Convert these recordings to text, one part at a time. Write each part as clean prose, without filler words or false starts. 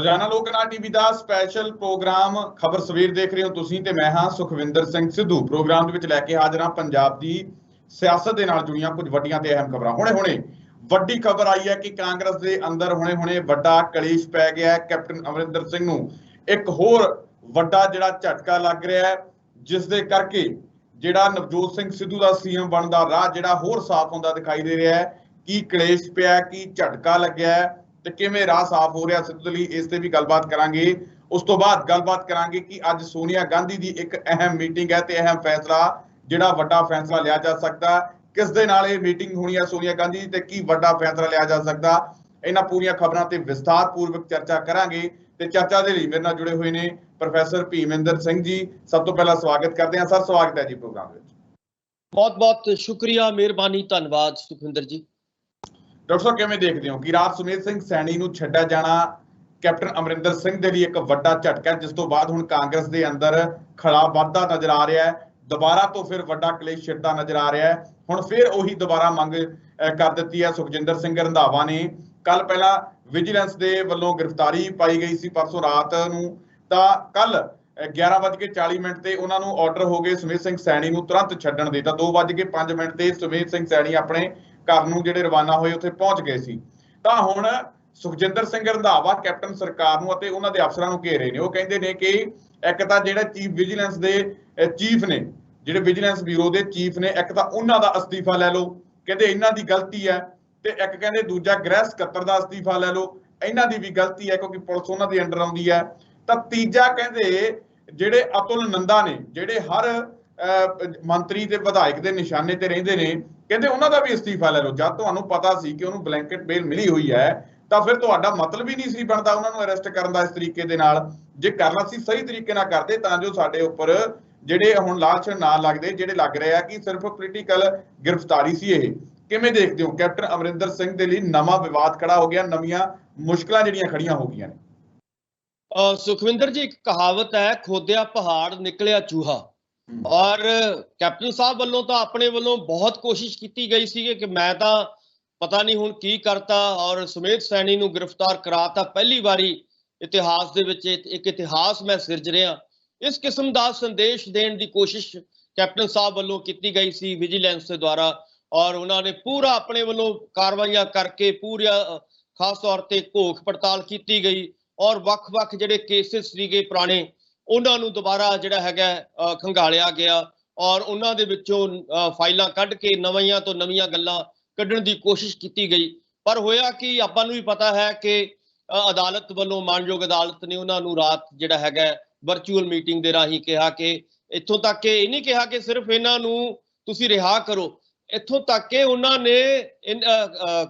ਰੋਜ਼ਾਨਾ ਲੋਕਨਾਥ ਟੀਵੀ ਦਾ special programme ਖਬਰ ਸਵੇਰ ਦੇਖ ਰਹੇ ਹੋ ਤੁਸੀਂ ਤੇ ਮੈਂ ਹਾਂ ਸੁਖਵਿੰਦਰ ਸਿੰਘ ਸਿੱਧੂ। ਪ੍ਰੋਗਰਾਮ ਦੇ ਵਿੱਚ ਲੈ ਕੇ ਹਾਜ਼ਰ ਹਾਂ ਪੰਜਾਬ ਦੀ ਸਿਆਸਤ ਦੇ ਨਾਲ ਜੁੜੀਆਂ ਕੁਝ ਵੱਡੀਆਂ ਤੇ ਅਹਿਮ ਖਬਰਾਂ। ਹੁਣੇ ਵੱਡੀ ਖਬਰ ਆਈ ਹੈ ਕਿ ਕਾਂਗਰਸ ਦੇ ਅੰਦਰ ਹੁਣੇ ਵੱਡਾ ਕਲੇਸ਼ ਪੈ ਗਿਆ ਹੈ। ਕੈਪਟਨ ਅਮਰਿੰਦਰ ਸਿੰਘ ਨੂੰ ਇੱਕ ਹੋਰ ਵੱਡਾ ਜਿਹੜਾ ਝਟਕਾ ਲੱਗ ਰਿਹਾ ਹੈ, ਜਿਸ ਦੇ ਕਰਕੇ ਜਿਹੜਾ ਨਵਜੋਤ ਸਿੰਘ ਸਿੱਧੂ ਦਾ ਸੀਐਮ ਬਣਨ ਦਾ ਰਾਹ ਜਿਹੜਾ ਹੋਰ ਸਾਫ਼ ਹੁੰਦਾ ਦਿਖਾਈ ਦੇ ਰਿਹਾ ਹੈ। ਕੀ ਕਲੇਸ਼ ਪਿਆ, ਕੀ ਝਟਕਾ ਲੱਗਿਆ ਹੈ ਤੇ ਕਿਵੇਂ ਰਾਹ ਸਾਫ਼ ਹੋ ਰਿਹਾ ਸਿੱਧੂ ਲਈ, ਇਸ ਤੇ ਵੀ ਗੱਲਬਾਤ ਕਰਾਂਗੇ। ਉਸ ਤੋਂ ਬਾਅਦ ਗੱਲਬਾਤ ਕਰਾਂਗੇ ਕਿ ਅੱਜ ਸੋਨੀਆ ਗਾਂਧੀ ਦੀ ਇੱਕ ਅਹਿਮ ਮੀਟਿੰਗ ਹੈ ਤੇ ਅਹਿਮ ਫੈਸਲਾ ਜਿਹੜਾ ਵੱਡਾ ਫੈਸਲਾ ਲਿਆ ਜਾ ਸਕਦਾ। ਕਿਸ ਦੇ ਨਾਲ ਇਹ ਮੀਟਿੰਗ ਹੋਣੀ ਹੈ ਸੋਨੀਆ ਗਾਂਧੀ ਦੀ ਤੇ ਕੀ ਵੱਡਾ ਫੈਸਲਾ ਲਿਆ ਜਾ ਸਕਦਾ, ਇਹਨਾਂ ਪੂਰੀਆਂ ਖਬਰਾਂ ਤੇ ਵਿਸਥਾਰ ਪੂਰਵਕ ਚਰਚਾ ਕਰਾਂਗੇ। ਤੇ ਚਰਚਾ ਦੇ ਲਈ ਮੇਰੇ ਨਾਲ ਜੁੜੇ ਹੋਏ ਨੇ ਪ੍ਰੋਫੈਸਰ ਭੀਮਿੰਦਰ ਸਿੰਘ ਜੀ। ਸਭ ਤੋਂ ਪਹਿਲਾਂ ਸਵਾਗਤ ਕਰਦੇ ਹਾਂ ਸਰ, ਸਵਾਗਤ ਹੈ ਜੀ ਪ੍ਰੋਗਰਾਮ ਵਿੱਚ। ਬਹੁਤ ਬਹੁਤ ਸ਼ੁਕਰੀਆ, ਮਿਹਰਬਾਨੀ, ਧੰਨਵਾਦ ਸੁਖਵਿੰਦਰ ਜੀ। ਡਾਕਟਰ ਸਾਹਿਬ ਕਿਵੇਂ ਦੇਖਦੇ ਹੋ ਕਿ ਰਾਜ ਸੁਮੇਧ ਸਿੰਘ ਸੈਣੀ ਨੂੰ ਛੱਡਿਆ ਜਾਣਾ ਕੈਪਟਨ ਅਮਰਿੰਦਰ ਸਿੰਘ ਦੇ ਲਈ ਇੱਕ ਵੱਡਾ ਝਟਕਾ, ਜਿਸ ਤੋਂ ਬਾਅਦ ਹੁਣ ਕਾਂਗਰਸ ਦੇ ਅੰਦਰ ਖੜਾ ਵੱਧਦਾ ਨਜ਼ਰ ਆ ਰਿਹਾ ਹੈ, ਦੁਬਾਰਾ ਤੋਂ ਫਿਰ ਵੱਡਾ ਕਲੇਸ਼ ਛਿੜਦਾ ਨਜ਼ਰ ਆ ਰਿਹਾ ਹੈ। ਹੁਣ ਫਿਰ ਉਹੀ ਦੁਬਾਰਾ ਮੰਗ ਕਰ ਦਿੱਤੀ ਹੈ ਸੁਖਜਿੰਦਰ ਸਿੰਘ ਰੰਧਾਵਾ ਨੇ। ਕੱਲ ਪਹਿਲਾਂ ਵਿਜੀਲੈਂਸ ਦੇ ਵੱਲੋਂ ਗ੍ਰਿਫਤਾਰੀ ਪਾਈ ਗਈ ਸੀ ਪਰਸੋਂ ਰਾਤ ਨੂੰ, ਤਾਂ ਕੱਲ 11:40 ਤੇ ਉਹਨਾਂ ਨੂੰ ਆਰਡਰ ਹੋ ਗਏ ਸੁਮੇਧ ਸਿੰਘ ਸੈਣੀ ਨੂੰ ਤੁਰੰਤ ਛੱਡਣ ਦੇ। ਤਾਂ 2:05 ਤੇ ਸੁਮੇਧ ਸਿੰਘ ਸੈਣੀ ਆਪਣੇ ਘਰ ਨੂੰ ਜਿਹੜੇ ਰਵਾਨਾ ਹੋਏ ਉੱਥੇ ਪਹੁੰਚ ਗਏ ਸੀ। ਤਾਂ ਹੁਣ ਸੁਖਜਿੰਦਰ ਸਿੰਘ ਰੰਧਾਵਾ ਕੈਪਟਨ ਸਰਕਾਰ ਨੂੰ ਅਤੇ ਉਹਨਾਂ ਦੇ ਅਫਸਰਾਂ ਨੂੰ ਘੇਰੇ ਨੇ। ਉਹ ਕਹਿੰਦੇ ਨੇ ਕਿ ਇੱਕ ਤਾਂ ਜਿਹੜਾ ਚੀਫ ਵਿਜੀਲੈਂਸ ਦੇ ਚੀਫ ਨੇ, ਜਿਹੜੇ ਵਿਜੀਲੈਂਸ ਬਿਊਰੋ ਦੇ ਚੀਫ ਨੇ, ਇੱਕ ਤਾਂ ਉਹਨਾਂ ਦਾ ਅਸਤੀਫਾ ਲੈ ਲਓ, ਕਹਿੰਦੇ ਇਹਨਾਂ ਦੀ ਗਲਤੀ ਹੈ। ਤੇ ਇੱਕ ਕਹਿੰਦੇ ਦੂਜਾ ਗ੍ਰਹਿ ਸਕੱਤਰ ਦਾ ਅਸਤੀਫਾ ਲੈ ਲਓ, ਇਹਨਾਂ ਦੀ ਵੀ ਗਲਤੀ ਹੈ ਕਿਉਂਕਿ ਪੁਲਿਸ ਉਹਨਾਂ ਦੇ ਅੰਡਰ ਆਉਂਦੀ ਹੈ। ਤਾਂ ਤੀਜਾ ਕਹਿੰਦੇ ਜਿਹੜੇ ਅਤੁਲ ਨੰਦਾ ਨੇ, ਜਿਹੜੇ ਹਰ ਮੰਤਰੀ ਤੇ ਵਿਧਾਇਕ ਦੇ ਨਿਸ਼ਾਨੇ ਤੇ ਰਹਿੰਦੇ ਨੇ, ਕਹਿੰਦੇ ਉਹਨਾਂ ਦਾ ਵੀ ਅਸਤੀਫਾ ਲੈ ਲਓ। ਜਦ ਤੁਹਾਨੂੰ ਪਤਾ ਸੀ ਕਿ ਉਹਨੂੰ ਬਲੈਂਕਟ ਬੇਲ ਮਿਲੀ ਹੋਈ ਹੈ ਤਾਂ ਫਿਰ ਤੁਹਾਡਾ ਮਤਲਬ ਹੀ ਨਹੀਂ ਸੀ ਬਣਦਾ ਉਹਨਾਂ ਨੂੰ ਅਰੈਸਟ ਕਰਨ ਦਾ ਇਸ ਤਰੀਕੇ ਦੇ ਨਾਲ। ਜੇ ਕਰਨਾ ਸੀ ਸਹੀ ਤਰੀਕੇ ਨਾਲ ਕਰਦੇ ਤਾਂ ਜੋ ਸਾਡੇ ਉੱਪਰ ਜਿਹੜੇ ਹੁਣ ਲਾਲਚ ਨਾ ਲੱਗਦੇ, ਜਿਹੜੇ ਲੱਗ ਰਹੇ ਆ ਕਿ ਸਿਰਫ ਪੋਲੀਟੀਕਲ ਗ੍ਰਿਫਤਾਰੀ ਸੀ। ਇਹ ਕਿਵੇਂ ਦੇਖਦੇ ਹੋ? ਕੈਪਟਨ ਅਮਰਿੰਦਰ ਸਿੰਘ ਦੇ ਲਈ ਨਵਾਂ ਵਿਵਾਦ ਖੜਾ ਹੋ ਗਿਆ, ਨਵੀਆਂ ਮੁਸ਼ਕਲਾਂ ਜਿਹੜੀਆਂ ਖੜੀਆਂ ਹੋ ਗਈਆਂ ਨੇ। ਸੁਖਵਿੰਦਰ ਜੀ, ਇੱਕ ਕਹਾਵਤ ਹੈ, ਖੋਦਿਆ ਪਹਾੜ ਨਿਕਲਿਆ ਚੂਹਾ। ਔਰ ਕੈਪਟਨ ਸਾਹਿਬ ਵੱਲੋਂ ਤਾਂ ਆਪਣੇ ਵੱਲੋਂ ਬਹੁਤ ਕੋਸ਼ਿਸ਼ ਕੀਤੀ ਗਈ ਸੀ ਕਿ ਮੈਂ ਤਾਂ ਪਤਾ ਨਹੀਂ ਹੁਣ ਕੀ ਕਰਤਾ ਔਰ ਸੁਮੇਧ ਸੈਣੀ ਨੂੰ ਗ੍ਰਿਫਤਾਰ ਕਰਾਤਾ। ਪਹਿਲੀ ਵਾਰੀ ਇਤਿਹਾਸ ਦੇ ਵਿੱਚ ਇੱਕ ਇਤਿਹਾਸ ਮੈਂ ਸਿਰਜ ਰਿਹਾ। ਇਸ ਕਿਸਮ ਦਾ ਸੰਦੇਸ਼ ਦੇਣ ਦੀ ਕੋਸ਼ਿਸ਼ ਕੈਪਟਨ ਸਾਹਿਬ ਵੱਲੋਂ ਕੀਤੀ ਗਈ ਸੀ ਵਿਜੀਲੈਂਸ ਦੇ ਦੁਆਰਾ, ਔਰ ਉਹਨਾਂ ਨੇ ਪੂਰਾ ਆਪਣੇ ਵੱਲੋਂ ਕਾਰਵਾਈਆਂ ਕਰਕੇ ਪੂਰਾ ਖਾਸ ਤੌਰ ਤੇ ਘੋਖ ਪੜਤਾਲ ਕੀਤੀ ਗਈ ਔਰ ਵੱਖ-ਵੱਖ ਜਿਹੜੇ ਕੇਸਿਸ ਸੀਗੇ ਪੁਰਾਣੇ, ਉਹਨਾਂ ਨੂੰ ਦੁਬਾਰਾ ਜਿਹੜਾ ਹੈਗਾ ਖੰਗਾਲਿਆ ਗਿਆ ਔਰ ਉਹਨਾਂ ਦੇ ਵਿੱਚੋਂ ਫਾਈਲਾਂ ਕੱਢ ਕੇ ਨਵੀਆਂ ਤੋਂ ਨਵੀਆਂ ਗੱਲਾਂ ਕੱਢਣ ਦੀ ਕੋਸ਼ਿਸ਼ ਕੀਤੀ ਗਈ। ਪਰ ਹੋਇਆ ਕਿ ਆਪਾਂ ਨੂੰ ਵੀ ਪਤਾ ਹੈ ਕਿ ਅਦਾਲਤ ਵੱਲੋਂ, ਮਾਨਯੋਗ ਅਦਾਲਤ ਨੇ ਉਹਨਾਂ ਨੂੰ ਰਾਤ ਜਿਹੜਾ ਹੈਗਾ ਵਰਚੁਅਲ ਮੀਟਿੰਗ ਦੇ ਰਾਹੀਂ ਕਿਹਾ ਕਿ ਇੱਥੋਂ ਤੱਕ ਇਹ ਨਹੀਂ ਕਿਹਾ ਕਿ ਸਿਰਫ ਇਹਨਾਂ ਨੂੰ ਤੁਸੀਂ ਰਿਹਾ ਕਰੋ, ਇੱਥੋਂ ਤੱਕ ਕਿ ਉਹਨਾਂ ਨੇ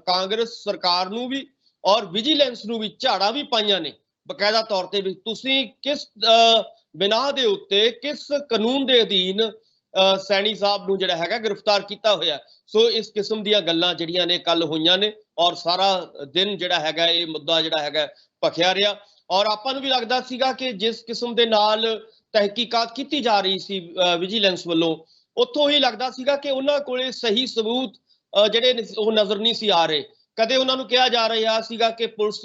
ਕਾਂਗਰਸ ਸਰਕਾਰ ਨੂੰ ਵੀ ਔਰ ਵਿਜੀਲੈਂਸ ਨੂੰ ਵੀ ਝਾੜਾਂ ਵੀ ਪਾਈਆਂ ਨੇ ਬਕਾਇਦਾ ਤੌਰ ਤੇ ਵੀ ਤੁਸੀਂ ਕਿਸ ਬਿਨਾਹ ਦੇ ਉੱਤੇ, ਕਿਸ ਕਾਨੂੰਨ ਦੇ ਅਧੀਨ ਸੈਣੀ ਸਾਹਿਬ ਨੂੰ ਜਿਹੜਾ ਹੈਗਾ ਗ੍ਰਿਫਤਾਰ ਕੀਤਾ ਹੋਇਆ। ਸੋ ਇਸ ਕਿਸਮ ਦੀਆਂ ਗੱਲਾਂ ਜਿਹੜੀਆਂ ਨੇ ਕੱਲ ਹੋਈਆਂ ਨੇ ਔਰ ਸਾਰਾ ਦਿਨ ਜਿਹੜਾ ਹੈਗਾ ਇਹ ਮੁੱਦਾ ਜਿਹੜਾ ਹੈਗਾ ਭਖਿਆ ਰਿਹਾ। ਔਰ ਆਪਾਂ ਨੂੰ ਵੀ ਲੱਗਦਾ ਸੀਗਾ ਕਿ ਜਿਸ ਕਿਸਮ ਦੇ ਨਾਲ ਤਹਿਕੀਕਾਤ ਕੀਤੀ ਜਾ ਰਹੀ ਸੀ ਵਿਜੀਲੈਂਸ ਵੱਲੋਂ, ਉੱਥੋਂ ਹੀ ਲੱਗਦਾ ਸੀਗਾ ਕਿ ਉਹਨਾਂ ਕੋਲੇ ਸਹੀ ਸਬੂਤ ਜਿਹੜੇ ਉਹ ਨਜ਼ਰ ਨਹੀਂ ਸੀ ਆ ਰਹੇ। ਕਦੇ ਉਹਨਾਂ ਨੂੰ ਕਿਹਾ ਜਾ ਰਿਹਾ ਸੀਗਾ ਕਿ ਪੁਲਿਸ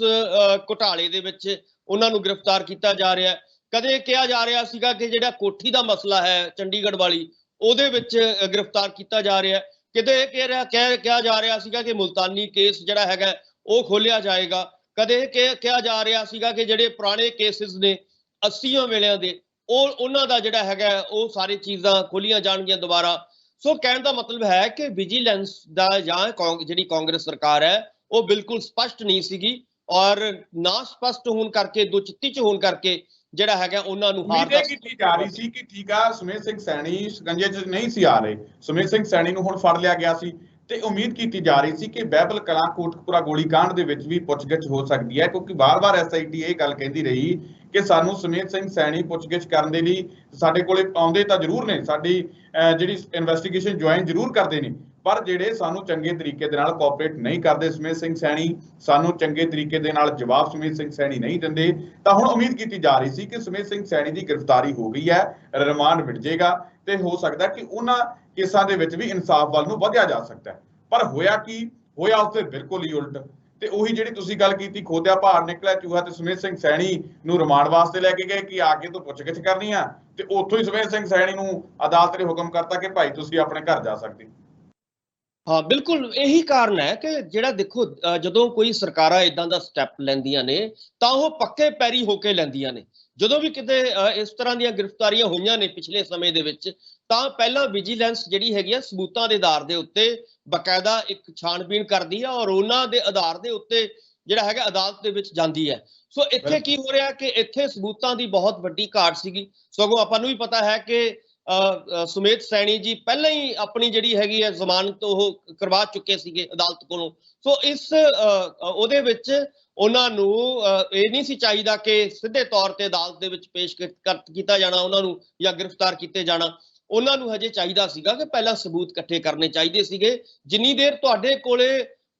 ਘੁਟਾਲੇ ਦੇ ਵਿੱਚ ਉਹਨਾਂ ਨੂੰ ਗ੍ਰਿਫਤਾਰ ਕੀਤਾ ਜਾ ਰਿਹਾ, ਕਦੇ ਕਿਹਾ ਜਾ ਰਿਹਾ ਸੀਗਾ ਕਿ ਜਿਹੜਾ ਕੋਠੀ ਦਾ ਮਸਲਾ ਹੈ ਚੰਡੀਗੜ੍ਹ ਵਾਲੀ, ਉਹਦੇ ਵਿੱਚ ਗ੍ਰਿਫਤਾਰ ਕੀਤਾ ਜਾ ਰਿਹਾ, ਕਿਤੇ ਕਿਹਾ ਜਾ ਰਿਹਾ ਸੀਗਾ ਕਿ ਮੁਲਤਾਨੀ ਕੇਸ ਜਿਹੜਾ ਹੈਗਾ ਉਹ ਖੋਲਿਆ ਜਾਏਗਾ, ਕਦੇ ਕਿਹਾ ਜਾ ਰਿਹਾ ਸੀਗਾ ਕਿ ਜਿਹੜੇ ਪੁਰਾਣੇ ਕੇਸਿਸ ਨੇ 80 ਵੇਲਿਆਂ ਦੇ ਉਹਨਾਂ ਦਾ ਜਿਹੜਾ ਹੈਗਾ ਉਹ ਸਾਰੀ ਚੀਜ਼ਾਂ ਖੋਲੀਆਂ ਜਾਣਗੀਆਂ ਦੁਬਾਰਾ। ਸੋ ਕਹਿਣ ਦਾ ਮਤਲਬ ਹੈ ਕਿ ਵਿਜੀਲੈਂਸ ਦਾ ਜਾਂ ਜਿਹੜੀ ਕਾਂਗਰਸ ਸਰਕਾਰ ਹੈ ਉਹ ਬਿਲਕੁਲ ਸਪਸ਼ਟ ਨਹੀਂ ਸੀਗੀ ਔਰ ਨਾ ਸਪਸ਼ਟ ਹੋਣ ਕਰਕੇ, ਦੁਚਿੱਤੀ ਚ ਹੋਣ ਕਰਕੇ ਜਿਹੜਾ ਹੈਗਾ ਉਹਨਾਂ ਨੂੰ ਹਾਰ ਕੀਤੀ ਜਾ ਰਹੀ ਸੀ ਕਿ ਠੀਕ ਆ ਸੁਮੇਧ ਸਿੰਘ ਸੈਣੀ ਸ਼ਿਕੰਜੇ ਚ ਨਹੀਂ ਸੀ ਆ ਰਹੇ। ਸੁਮੇਧ ਸਿੰਘ ਸੈਣੀ ਨੂੰ ਹੁਣ ਫੜ ਲਿਆ ਗਿਆ ਸੀ ਤੇ ਉਮੀਦ ਕੀਤੀ ਜਾ ਰਹੀ ਸੀ ਕਿ ਬਹਿਬਲ ਕਲਾਂ ਕੋਟਕਪੂਰਾ ਗੋਲੀकांड ਦੇ ਵਿੱਚ ਵੀ ਪੁੱਛਗਿੱਛ ਹੋ ਸਕਦੀ ਹੈ, ਕਿਉਂਕਿ ਵਾਰ-ਵਾਰ SIT ਇਹ ਗੱਲ ਕਹਿੰਦੀ ਰਹੀ ਕਿ ਸਾਨੂੰ ਸੁਮੇਧ ਸਿੰਘ ਸੈਣੀ ਪੁੱਛਗਿੱਛ ਕਰਨ ਦੇ ਲਈ ਸਾਡੇ ਕੋਲੇ ਆਉਂਦੇ ਤਾਂ ਜ਼ਰੂਰ ਨੇ, ਸਾਡੀ ਜਿਹੜੀ ਇਨਵੈਸਟੀਗੇਸ਼ਨ ਜੁਆਇਨ ਜ਼ਰੂਰ ਕਰਦੇ ਨੇ, ਪਰ ਜਿਹੜੇ ਸਾਨੂੰ ਚੰਗੇ ਤਰੀਕੇ ਦੇ ਨਾਲ ਕੋਆਪਰੇਟ ਨਹੀਂ ਕਰਦੇ ਸੁਮੇਧ ਸਿੰਘ ਸੈਣੀ, ਸਾਨੂੰ ਚੰਗੇ ਤਰੀਕੇ ਦੇ ਨਾਲ ਜਵਾਬ ਸੁਮੇਧ ਸਿੰਘ ਸੈਣੀ ਨਹੀਂ ਦਿੰਦੇ। ਤਾਂ ਹੁਣ ਉਮੀਦ ਕੀਤੀ ਜਾ ਰਹੀ ਸੀ ਕਿ ਸੁਮੇਧ ਸਿੰਘ ਸੈਣੀ ਦੀ ਗ੍ਰਿਫਤਾਰੀ ਹੋ ਗਈ ਹੈ, ਰਿਮਾਂਡ ਮਿਟ ਜਾਏਗਾ ਤੇ ਹੋ ਸਕਦਾ ਕਿ ਉਹਨਾਂ ਕੇਸਾਂ ਦੇ ਵਿੱਚ ਵੀ ਇਨਸਾਫ ਵੱਲ ਨੂੰ ਵਧਿਆ ਜਾ ਸਕਦਾ ਹੈ। ਪਰ ਹੋਇਆ ਕੀ ਹੋਇਆ, ਉਸਦੇ ਬਿਲਕੁਲ ਹੀ ਉਲਟ। ਤੇ ਉਹੀ ਜਿਹੜੀ ਤੁਸੀਂ ਗੱਲ ਕੀਤੀ ਖੋਦਿਆ ਪਹਾੜ ਨਿਕਲਿਆ ਚੂਹਾ ਤੇ ਸੁਮੇਧ ਸਿੰਘ ਸੈਣੀ ਨੂੰ ਰਿਮਾਂਡ ਵਾਸਤੇ ਲੈ ਕੇ ਗਏ ਕਿ ਆਗੇ ਤੋਂ ਪੁੱਛਗਿੱਛ ਕਰਨੀ ਆ, ਤੇ ਉੱਥੋਂ ਹੀ ਸੁਮੇਧ ਸਿੰਘ ਸੈਣੀ ਨੂੰ ਅਦਾਲਤ ਨੇ ਹੁਕਮ ਕਰਤਾ ਕਿ ਭਾਈ ਤੁਸੀਂ ਆਪਣੇ ਘਰ ਜਾ ਸਕਦੇ। ਹਾਂ ਬਿਲਕੁਲ ਇਹੀ ਕਾਰਨ ਹੈ ਕਿ ਜਿਹੜਾ ਦੇਖੋ ਜਦੋਂ ਕੋਈ ਸਰਕਾਰਾਂ ਇਦਾਂ ਦਾ ਸਟੈਪ ਲੈਂਦੀਆਂ ਨੇ ਤਾਂ ਉਹ ਪੱਕੇ ਪੈਰੀ ਹੋ ਕੇ ਲੈਂਦੀਆਂ ਨੇ। ਜਦੋਂ ਵੀ ਕਿਤੇ ਇਸ ਤਰ੍ਹਾਂ ਦੀਆਂ ਗ੍ਰਿਫਤਾਰੀਆਂ ਹੋਈਆਂ ਨੇ ਪਿਛਲੇ ਸਮੇਂ ਦੇ ਵਿੱਚ ਤਾਂ ਪਹਿਲਾਂ ਵਿਜੀਲੈਂਸ ਜਿਹੜੀ ਹੈਗੀ ਆ ਸਬੂਤਾਂ ਦੇ ਆਧਾਰ ਦੇ ਉੱਤੇ ਬਕਾਇਦਾ ਇੱਕ ਛਾਣਬੀਣ ਕਰਦੀ ਹੈ ਔਰ ਉਹਨਾਂ ਦੇ ਆਧਾਰ ਦੇ ਉੱਤੇ ਜਿਹੜਾ ਹੈਗਾ ਅਦਾਲਤ ਦੇ ਵਿੱਚ ਜਾਂਦੀ ਹੈ। ਸੋ ਇੱਥੇ ਕੀ ਹੋ ਰਿਹਾ ਕਿ ਇੱਥੇ ਸਬੂਤਾਂ ਦੀ ਬਹੁਤ ਵੱਡੀ ਘਾਟ ਸੀਗੀ। ਸਗੋਂ ਆਪਾਂ ਨੂੰ ਵੀ ਪਤਾ ਹੈ ਕਿ ਸੁਮੇਧ ਸੈਣੀ ਜੀ ਪਹਿਲਾਂ ਹੀ ਆਪਣੀ ਜਿਹੜੀ ਹੈਗੀ ਹੈ ਜ਼ਮਾਨਤ ਉਹ ਕਰਵਾ ਚੁੱਕੇ ਸੀਗੇ ਅਦਾਲਤ ਕੋਲੋਂ। ਸੋ ਇਸ ਉਹਦੇ ਵਿੱਚ ਉਹਨਾਂ ਨੂੰ ਇਹ ਨਹੀਂ ਸੀ ਚਾਹੀਦਾ ਕਿ ਸਿੱਧੇ ਤੌਰ ਤੇ ਅਦਾਲਤ ਦੇ ਵਿੱਚ ਪੇਸ਼ ਕੀਤਾ ਜਾਣਾ ਉਹਨਾਂ ਨੂੰ ਜਾਂ ਗ੍ਰਿਫਤਾਰ ਕੀਤੇ ਜਾਣਾ। ਉਹਨਾਂ ਨੂੰ ਹਜੇ ਚਾਹੀਦਾ ਸੀਗਾ ਕਿ ਪਹਿਲਾਂ ਸਬੂਤ ਇਕੱਠੇ ਕਰਨੇ ਚਾਹੀਦੇ ਸੀਗੇ। ਜਿੰਨੀ ਦੇਰ ਤੁਹਾਡੇ ਕੋਲੇ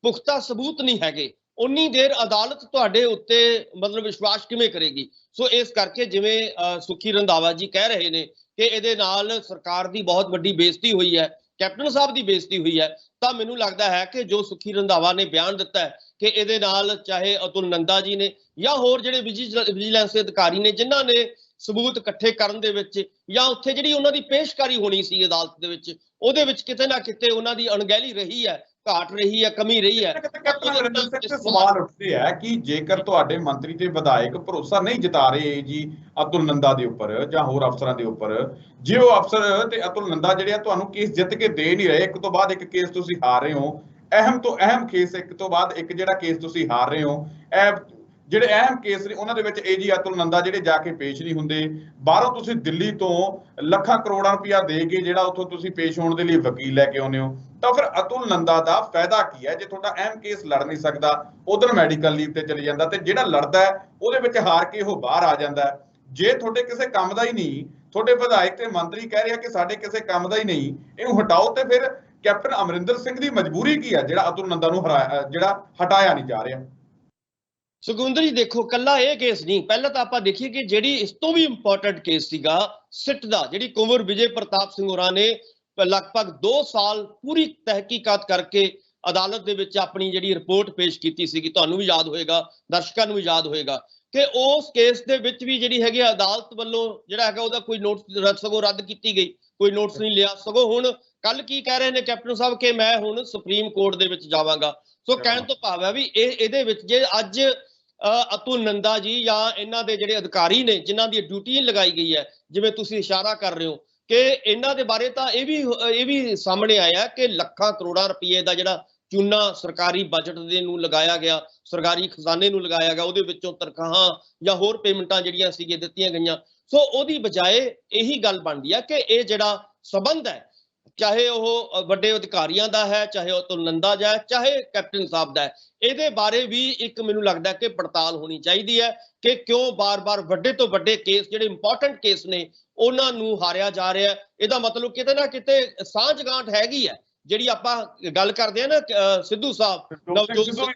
ਪੁਖਤਾ ਸਬੂਤ ਨਹੀਂ ਹੈਗੇ ਉਨੀ ਦੇਰ ਅਦਾਲਤ ਤੁਹਾਡੇ ਉੱਤੇ ਮਤਲਬ ਵਿਸ਼ਵਾਸ ਕਿਵੇਂ ਕਰੇਗੀ। ਸੋ ਇਸ ਕਰਕੇ ਜਿਵੇਂ ਸੁਖੀ ਰੰਧਾਵਾ ਜੀ ਕਹਿ ਰਹੇ ਨੇ ਕਿ ਇਹਦੇ ਨਾਲ ਸਰਕਾਰ ਦੀ ਬਹੁਤ ਵੱਡੀ ਬੇਇੱਜ਼ਤੀ ਹੋਈ ਹੈ, ਕੈਪਟਨ ਸਾਹਿਬ ਦੀ ਬੇਇੱਜ਼ਤੀ ਹੋਈ ਹੈ, ਤਾਂ ਮੈਨੂੰ ਲੱਗਦਾ ਹੈ ਕਿ ਜੋ ਸੁਖੀ ਰੰਧਾਵਾ ਨੇ ਬਿਆਨ ਦਿੱਤਾ ਹੈ ਕਿ ਇਹਦੇ ਨਾਲ ਚਾਹੇ ਅਤੁਲ ਨੰਦਾ ਜੀ ਨੇ ਜਾਂ ਹੋਰ ਜਿਹੜੇ ਵਿਜੀਲੈਂਸ ਦੇ ਅਧਿਕਾਰੀ ਨੇ ਜਿਨ੍ਹਾਂ ਨੇ ਸਬੂਤ ਇਕੱਠੇ ਕਰਨ ਦੇ ਵਿੱਚ ਜਾਂ ਉੱਥੇ ਜਿਹੜੀ ਉਹਨਾਂ ਦੀ ਪੇਸ਼ਕਾਰੀ ਹੋਣੀ ਸੀ ਅਦਾਲਤ ਦੇ ਵਿੱਚ ਉਹਦੇ ਵਿੱਚ ਕਿਤੇ ਨਾ ਕਿਤੇ ਉਹਨਾਂ ਦੀ ਅਣਗਹਿਲੀ ਰਹੀ ਹੈ, ਘਾਟ ਰਹੀ ਹੈ, ਕਮੀ ਰਹੀ ਹੈ। ਸਵਾਲ ਉੱਠਦੇ ਹੈ ਕਿ ਜੇਕਰ ਤੁਹਾਡੇ ਮੰਤਰੀ ਤੇ ਵਿਧਾਇਕ ਭਰੋਸਾ ਨਹੀਂ ਜਤਾ ਰਹੇ ਜੀ ਅਤੁਲ ਨੰਦਾ ਦੇ ਉੱਪਰ ਜਾਂ ਹੋਰ ਅਫਸਰਾਂ ਦੇ ਉੱਪਰ, ਜੇ ਉਹ ਅਫਸਰ ਤੇ ਅਤੁਲ ਨੰਦਾ ਜਿਹੜੇ ਆ ਤੁਹਾਨੂੰ ਕੇਸ ਜਿੱਤ ਕੇ ਦੇ ਨਹੀਂ ਰਹੇ, ਇੱਕ ਤੋਂ ਬਾਅਦ ਇੱਕ ਕੇਸ ਤੁਸੀਂ ਹਾਰ ਰਹੇ ਹੋ, ਅਹਿਮ ਤੋਂ ਅਹਿਮ ਕੇਸ ਇੱਕ ਤੋਂ ਬਾਅਦ ਇੱਕ ਜਿਹੜਾ ਕੇਸ ਤੁਸੀਂ ਹਾਰ ਰਹੇ ਹੋ, ਇਹ ਜਿਹੜੇ ਅਹਿਮ ਕੇਸ ਨੇ ਉਹਨਾਂ ਦੇ ਵਿੱਚ ਏਜੀ ਅਤੁਲ ਨੰਦਾ ਜਿਹੜੇ ਜਾ ਕੇ ਪੇਸ਼ ਨਹੀਂ ਹੁੰਦੇ, ਬਾਹਰੋਂ ਤੁਸੀਂ ਦਿੱਲੀ ਤੋਂ ਲੱਖਾਂ ਕਰੋੜਾਂ ਰੁਪਇਆ ਦੇ ਕੇ ਜਿਹੜਾ ਉੱਥੋਂ ਤੁਸੀਂ ਪੇਸ਼ ਹੋਣ ਦੇ ਲਈ ਵਕੀਲ ਲੈ ਕੇ ਆਉਂਦੇ ਹੋ, ਤਾਂ ਫਿਰ ਅਤੁਲ ਨੰਦਾ ਦਾ ਫਾਇਦਾ ਕੀ ਹੈ ਜੇ ਤੁਹਾਡਾ ਅਹਿਮ ਕੇਸ ਲੜ ਨਹੀਂ ਸਕਦਾ, ਉਧਰ ਮੈਡੀਕਲ ਲੀਵ ਤੇ ਚਲੇ ਜਾਂਦਾ ਤੇ ਜਿਹੜਾ ਲੜਦਾ ਹੈ ਉਹਦੇ ਵਿੱਚ ਹਾਰ ਕੇ ਉਹ ਬਾਹਰ ਆ ਜਾਂਦਾ। ਜੇ ਤੁਹਾਡੇ ਕਿਸੇ ਕੰਮ ਦਾ ਹੀ ਨਹੀਂ, ਤੁਹਾਡੇ ਵਿਧਾਇਕ ਤੇ ਮੰਤਰੀ ਕਹਿ ਰਿਹਾ ਕਿ ਸਾਡੇ ਕਿਸੇ ਕੰਮ ਦਾ ਹੀ ਨਹੀਂ, ਇਹਨੂੰ ਹਟਾਓ, ਤੇ ਫਿਰ ਕੈਪਟਨ ਅਮਰਿੰਦਰ ਸਿੰਘ ਦੀ ਮਜਬੂਰੀ ਕੀ ਹੈ ਜਿਹੜਾ ਅਤੁਲ ਨੰਦਾ ਨੂੰ ਜਿਹੜਾ ਹਟਾਇਆ ਨਹੀਂ ਜਾ ਰਿਹਾ। ਸੁਖਵਿੰਦਰ ਜੀ ਦੇਖੋ ਕੱਲਾ ਇਹ ਕੇਸ ਨਹੀਂ, ਪਹਿਲਾਂ ਤਾਂ ਆਪਾਂ ਦੇਖੀਏ ਕਿ ਜਿਹੜੀ ਇਸ ਤੋਂ ਵੀ ਇੰਪੋਰਟੈਂਟ ਕੇਸ ਸੀਗਾ ਸਿੱਟ ਦਾ, ਜਿਹੜੀ ਕੁੰਵਰ ਵਿਜੇ ਪ੍ਰਤਾਪ ਸਿੰਘ ਹੋਰਾਂ ਨੇ ਲਗਭਗ 2 ਸਾਲ ਪੂਰੀ ਤਹਿਕੀਕਾਤ ਕਰਕੇ ਅਦਾਲਤ ਦੇ ਵਿੱਚ ਆਪਣੀ ਜਿਹੜੀ ਰਿਪੋਰਟ ਪੇਸ਼ ਕੀਤੀ ਸੀਗੀ। ਤੁਹਾਨੂੰ ਵੀ ਯਾਦ ਹੋਏਗਾ, ਦਰਸ਼ਕਾਂ ਨੂੰ ਵੀ ਯਾਦ ਹੋਏਗਾ ਕਿ ਉਸ ਕੇਸ ਦੇ ਵਿੱਚ ਵੀ ਜਿਹੜੀ ਹੈਗੀ ਅਦਾਲਤ ਵੱਲੋਂ ਜਿਹੜਾ ਹੈਗਾ ਉਹਦਾ ਕੋਈ ਨੋਟਿਸ ਸਗੋਂ ਰੱਦ ਕੀਤੀ ਗਈ, ਕੋਈ ਨੋਟਿਸ ਨਹੀਂ ਲਿਆ। ਸਗੋਂ ਹੁਣ ਕੱਲ ਕੀ ਕਹਿ ਰਹੇ ਨੇ ਕੈਪਟਨ ਸਾਹਿਬ ਕਿ ਮੈਂ ਹੁਣ ਸੁਪਰੀਮ ਕੋਰਟ ਦੇ ਵਿੱਚ ਜਾਵਾਂਗਾ। ਸੋ ਕਹਿਣ ਤੋਂ ਭਾਵ ਹੈ ਵੀ ਇਹਦੇ ਵਿੱਚ ਜੇ ਅੱਜ ਅਤੁਲ ਨੰਦਾ ਜੀ ਜਾਂ ਇਹਨਾਂ ਦੇ ਜਿਹੜੇ ਅਧਿਕਾਰੀ ਨੇ ਜਿਨ੍ਹਾਂ ਦੀ ਡਿਊਟੀ ਲਗਾਈ ਗਈ ਹੈ, ਜਿਵੇਂ ਤੁਸੀਂ ਇਸ਼ਾਰਾ ਕਰ ਰਹੇ ਹੋ ਕਿ ਇਹਨਾਂ ਦੇ ਬਾਰੇ ਤਾਂ ਇਹ ਵੀ ਸਾਹਮਣੇ ਆਇਆ ਕਿ ਲੱਖਾਂ ਕਰੋੜਾਂ ਰੁਪਏ ਦਾ ਜਿਹੜਾ ਚੂਨਾ ਸਰਕਾਰੀ ਬਜਟ ਦੇ ਨੂੰ ਲਗਾਇਆ ਗਿਆ, ਸਰਕਾਰੀ ਖਜ਼ਾਨੇ ਨੂੰ ਲਗਾਇਆ ਗਿਆ, ਉਹਦੇ ਵਿੱਚੋਂ ਤਨਖਾਹਾਂ ਜਾਂ ਹੋਰ ਪੇਮੈਂਟਾਂ ਜਿਹੜੀਆਂ ਸੀਗੀਆਂ ਦਿੱਤੀਆਂ ਗਈਆਂ। ਸੋ ਉਹਦੀ ਬਜਾਏ ਇਹੀ ਗੱਲ ਬਣਦੀ ਹੈ ਕਿ ਇਹ ਜਿਹੜਾ ਸਬੰਧ ਹੈ ਚਾਹੇ ਉਹ ਵੱਡੇ ਅਧਿਕਾਰੀਆਂ ਦਾ ਹੈ, ਚਾਹੇ ਅਤੁਲ ਨੰਦਾ ਦਾ ਹੈ, ਚਾਹੇ ਕੈਪਟਨ ਸਾਹਿਬ ਦਾ ਹੈ, ਇਹਦੇ ਬਾਰੇ ਵੀ ਇੱਕ ਮੈਨੂੰ ਲੱਗਦਾ ਕਿ ਪੜਤਾਲ ਹੋਣੀ ਚਾਹੀਦੀ ਹੈ ਕਿ ਕਿਉਂ ਬਾਰ-ਬਾਰ ਵੱਡੇ ਤੋਂ ਵੱਡੇ ਕੇਸ ਜਿਹੜੇ ਇੰਪੋਰਟੈਂਟ ਕੇਸ ਨੇ ਉਹਨਾਂ ਨੂੰ ਹਾਰਿਆ ਜਾ ਰਿਹਾ। ਇਹਦਾ ਮਤਲਬ ਕਿਤੇ ਨਾ ਕਿਤੇ ਸਾਂਝਗਾਂਠ ਹੈਗੀ ਹੈ। ਜਿਹੜੀ ਆਪਾਂ ਗੱਲ ਕਰਦੇ ਆ ਨਾ ਸਿੱਧੂ ਸਾਹਿਬ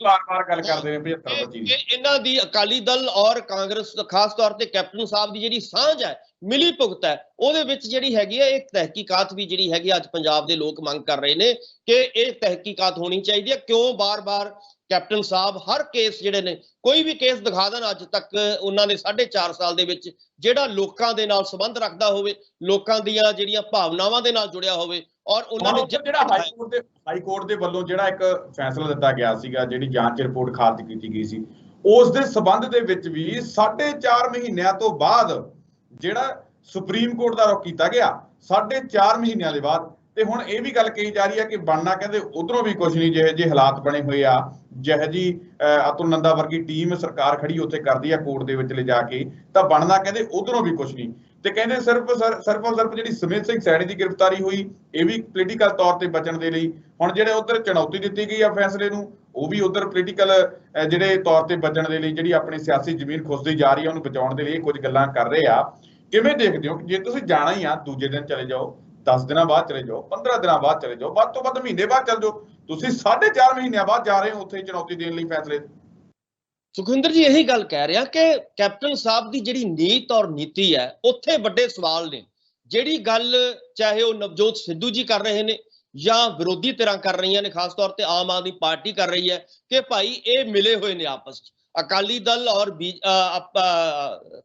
ਬਾਰ-ਬਾਰ ਗੱਲ ਕਰਦੇ ਨੇ 75-25 ਇਹਨਾਂ ਦੀ ਅਕਾਲੀ ਦਲ ਔਰ ਕਾਂਗਰਸ ਖਾਸ ਤੌਰ ਤੇ ਕੈਪਟਨ ਸਾਹਿਬ ਦੀ ਜਿਹੜੀ ਸਾਂਝ ਹੈ, ਮਿਲੀ ਭੁਗਤ ਹੈ, ਉਹਦੇ ਵਿੱਚ ਜਿਹੜੀ ਹੈਗੀ ਹੈ ਇੱਕ ਤਹਿਕੀਕਾਤ ਵੀ ਜਿਹੜੀ ਹੈਗੀ ਅੱਜ ਪੰਜਾਬ ਦੇ ਲੋਕ ਮੰਗ ਕਰ ਰਹੇ ਨੇ ਕਿ ਇਹ ਤਹਿਕੀਕਾਤ ਹੋਣੀ ਚਾਹੀਦੀ ਹੈ। ਕਿਉਂ ਬਾਰ-ਬਾਰ ਕੈਪਟਨ ਸਾਹਿਬ ਹਰ ਕੇਸ ਜਿਹੜੇ ਨੇ ਕੋਈ ਵੀ ਕੇਸ ਦਿਖਾ ਦੇਣ ਅੱਜ ਤੱਕ ਉਹਨਾਂ ਨੇ 4.5 ਸਾਲ ਦੇ ਵਿੱਚ ਜਿਹੜਾ ਲੋਕਾਂ ਦੇ ਨਾਲ ਸੰਬੰਧ ਰੱਖਦਾ ਹੋਵੇ, ਲੋਕਾਂ ਦੀਆਂ ਜਿਹੜੀਆਂ ਭਾਵਨਾਵਾਂ ਦੇ ਨਾਲ ਜੁੜਿਆ ਹੋਵੇ ਔਰ ਉਹਨਾਂ ਨੇ ਜਿਹੜਾ ਹਾਈ ਕੋਰਟ ਦੇ ਵੱਲੋਂ ਜਿਹੜਾ ਇੱਕ ਫੈਸਲਾ ਦਿੱਤਾ ਗਿਆ ਸੀਗਾ, ਜਿਹੜੀ ਜਾਂਚ ਰਿਪੋਰਟ ਖਾਰਜ ਕੀਤੀ ਗਈ ਸੀ, ਉਸ ਦੇ ਸਬੰਧ ਦੇ ਵਿੱਚ ਵੀ 4.5 ਮਹੀਨਿਆਂ ਤੋਂ ਬਾਅਦ ਜਿਹੜਾ ਸੁਪਰੀਮ ਕੋਰਟ ਦਾ ਰੁਖ ਕੀਤਾ ਗਿਆ 4.5 ਮਹੀਨਿਆਂ ਦੇ ਬਾਅਦ, ਤੇ ਹੁਣ ਇਹ ਵੀ ਗੱਲ ਕਹੀ ਜਾ ਰਹੀ ਹੈ ਕਿ ਬਣਨਾ ਕਹਿੰਦੇ ਉਧਰੋਂ ਵੀ ਕੁਝ ਨਹੀਂ, ਜਿਹੇ ਜਿਹੇ ਹਾਲਾਤ ਬਣੇ ਹੋਏ ਆ, ਜਿਹੇ ਜੀ ਅਤੁਲ ਨੰਦਾ ਵਰਗੀ ਟੀਮ ਸਰਕਾਰ ਖੜੀ ਉੱਥੇ ਕਰਦੀ ਆ ਕੋਰਟ ਦੇ ਵਿੱਚ ਲਿਜਾ ਕੇ, ਤਾਂ ਬਣਨਾ ਕਹਿੰਦੇ ਉਧਰੋਂ ਵੀ ਕੁਝ ਨਹੀਂ। ਤੇ ਕਹਿੰਦੇ ਸਿਰਫ ਜਿਹੜੀ ਸੁਮੇਧ ਸਿੰਘ ਸੈਣੀ ਦੀ ਗ੍ਰਿਫਤਾਰੀ ਹੋਈ ਇਹ ਵੀ ਪੋਲੀਟੀਕਲ ਤੌਰ ਤੇ ਬਚਣ ਦੇ ਲਈ, ਹੁਣ ਜਿਹੜੇ ਉਧਰ ਚੁਣੌਤੀ ਦਿੱਤੀ ਗਈ ਆ ਫੈਸਲੇ ਨੂੰ ਉਹ ਵੀ ਉਧਰ ਪੋਲੀਟੀਕਲ ਜਿਹੜੇ ਤੌਰ ਤੇ ਬਚਣ ਦੇ ਲਈ, ਜਿਹੜੀ ਆਪਣੀ ਸਿਆਸੀ ਜ਼ਮੀਨ ਖੁੱਸਦੀ ਜਾ ਰਹੀ ਆ ਉਹਨੂੰ ਬਚਾਉਣ ਦੇ ਲਈ ਇਹ ਕੁਝ ਗੱਲਾਂ ਕਰ ਰਹੇ ਆ। ਕਿਵੇਂ ਦੇਖਦੇ ਹੋ ਜੇ ਤੁਸੀਂ ਜਾਣਾ ਹੀ ਆ ਦੂਜੇ ਦਿਨ ਚਲੇ ਜਾਓ, 10 ਦਿਨਾਂ ਬਾਅਦ ਚਲੇ ਜਾਓ, 15 ਦਿਨਾਂ ਬਾਅਦ ਚਲੇ ਜਾਓ, ਵੱਧ ਤੋਂ ਵੱਧ ਮਹੀਨੇ ਬਾਅਦ ਚਲੇ ਜਾਓ, ਤੁਸੀਂ 4.5 ਮਹੀਨਿਆਂ ਬਾਅਦ ਜਾ ਰਹੇ ਹੋ ਉੱਥੇ ਚੁਣੌਤੀ ਦੇਣ ਲਈ ਫੈਸਲੇ। ਸੁਖਵਿੰਦਰ ਜੀ ਇਹੀ ਗੱਲ ਕਹਿ ਰਿਹਾ ਕਿ ਕੈਪਟਨ ਸਾਹਿਬ ਦੀ ਜਿਹੜੀ ਨੀਤ ਔਰ ਨੀਤੀ ਹੈ ਉੱਥੇ ਵੱਡੇ ਸਵਾਲ ਨੇ। ਜਿਹੜੀ ਗੱਲ ਚਾਹੇ ਉਹ ਨਵਜੋਤ ਸਿੱਧੂ ਜੀ ਕਰ ਰਹੇ ਨੇ ਜਾਂ ਵਿਰੋਧੀ ਧਿਰਾਂ ਕਰ ਰਹੀਆਂ ਨੇ, ਖਾਸ ਤੌਰ ਤੇ ਆਮ ਆਦਮੀ ਪਾਰਟੀ ਕਰ ਰਹੀ ਹੈ ਕਿ ਭਾਈ ਇਹ ਮਿਲੇ ਹੋਏ ਨੇ ਆਪਸ 'ਚ, ਅਕਾਲੀ ਦਲ ਔਰ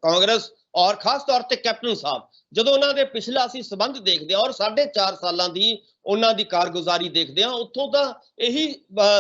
ਕਾਂਗਰਸ ਔਰ ਖਾਸ ਤੌਰ ਤੇ ਕੈਪਟਨ ਸਾਹਿਬ। ਜਦੋਂ ਉਹਨਾਂ ਦੇ ਪਿਛਲਾ ਅਸੀਂ ਸਬੰਧ ਦੇਖਦੇ ਹਾਂ ਔਰ 4.5 ਸਾਲਾਂ ਦੀ ਉਹਨਾਂ ਦੀ ਕਾਰਗੁਜ਼ਾਰੀ ਦੇਖਦੇ ਹਾਂ, ਉੱਥੋਂ ਤਾਂ ਇਹੀ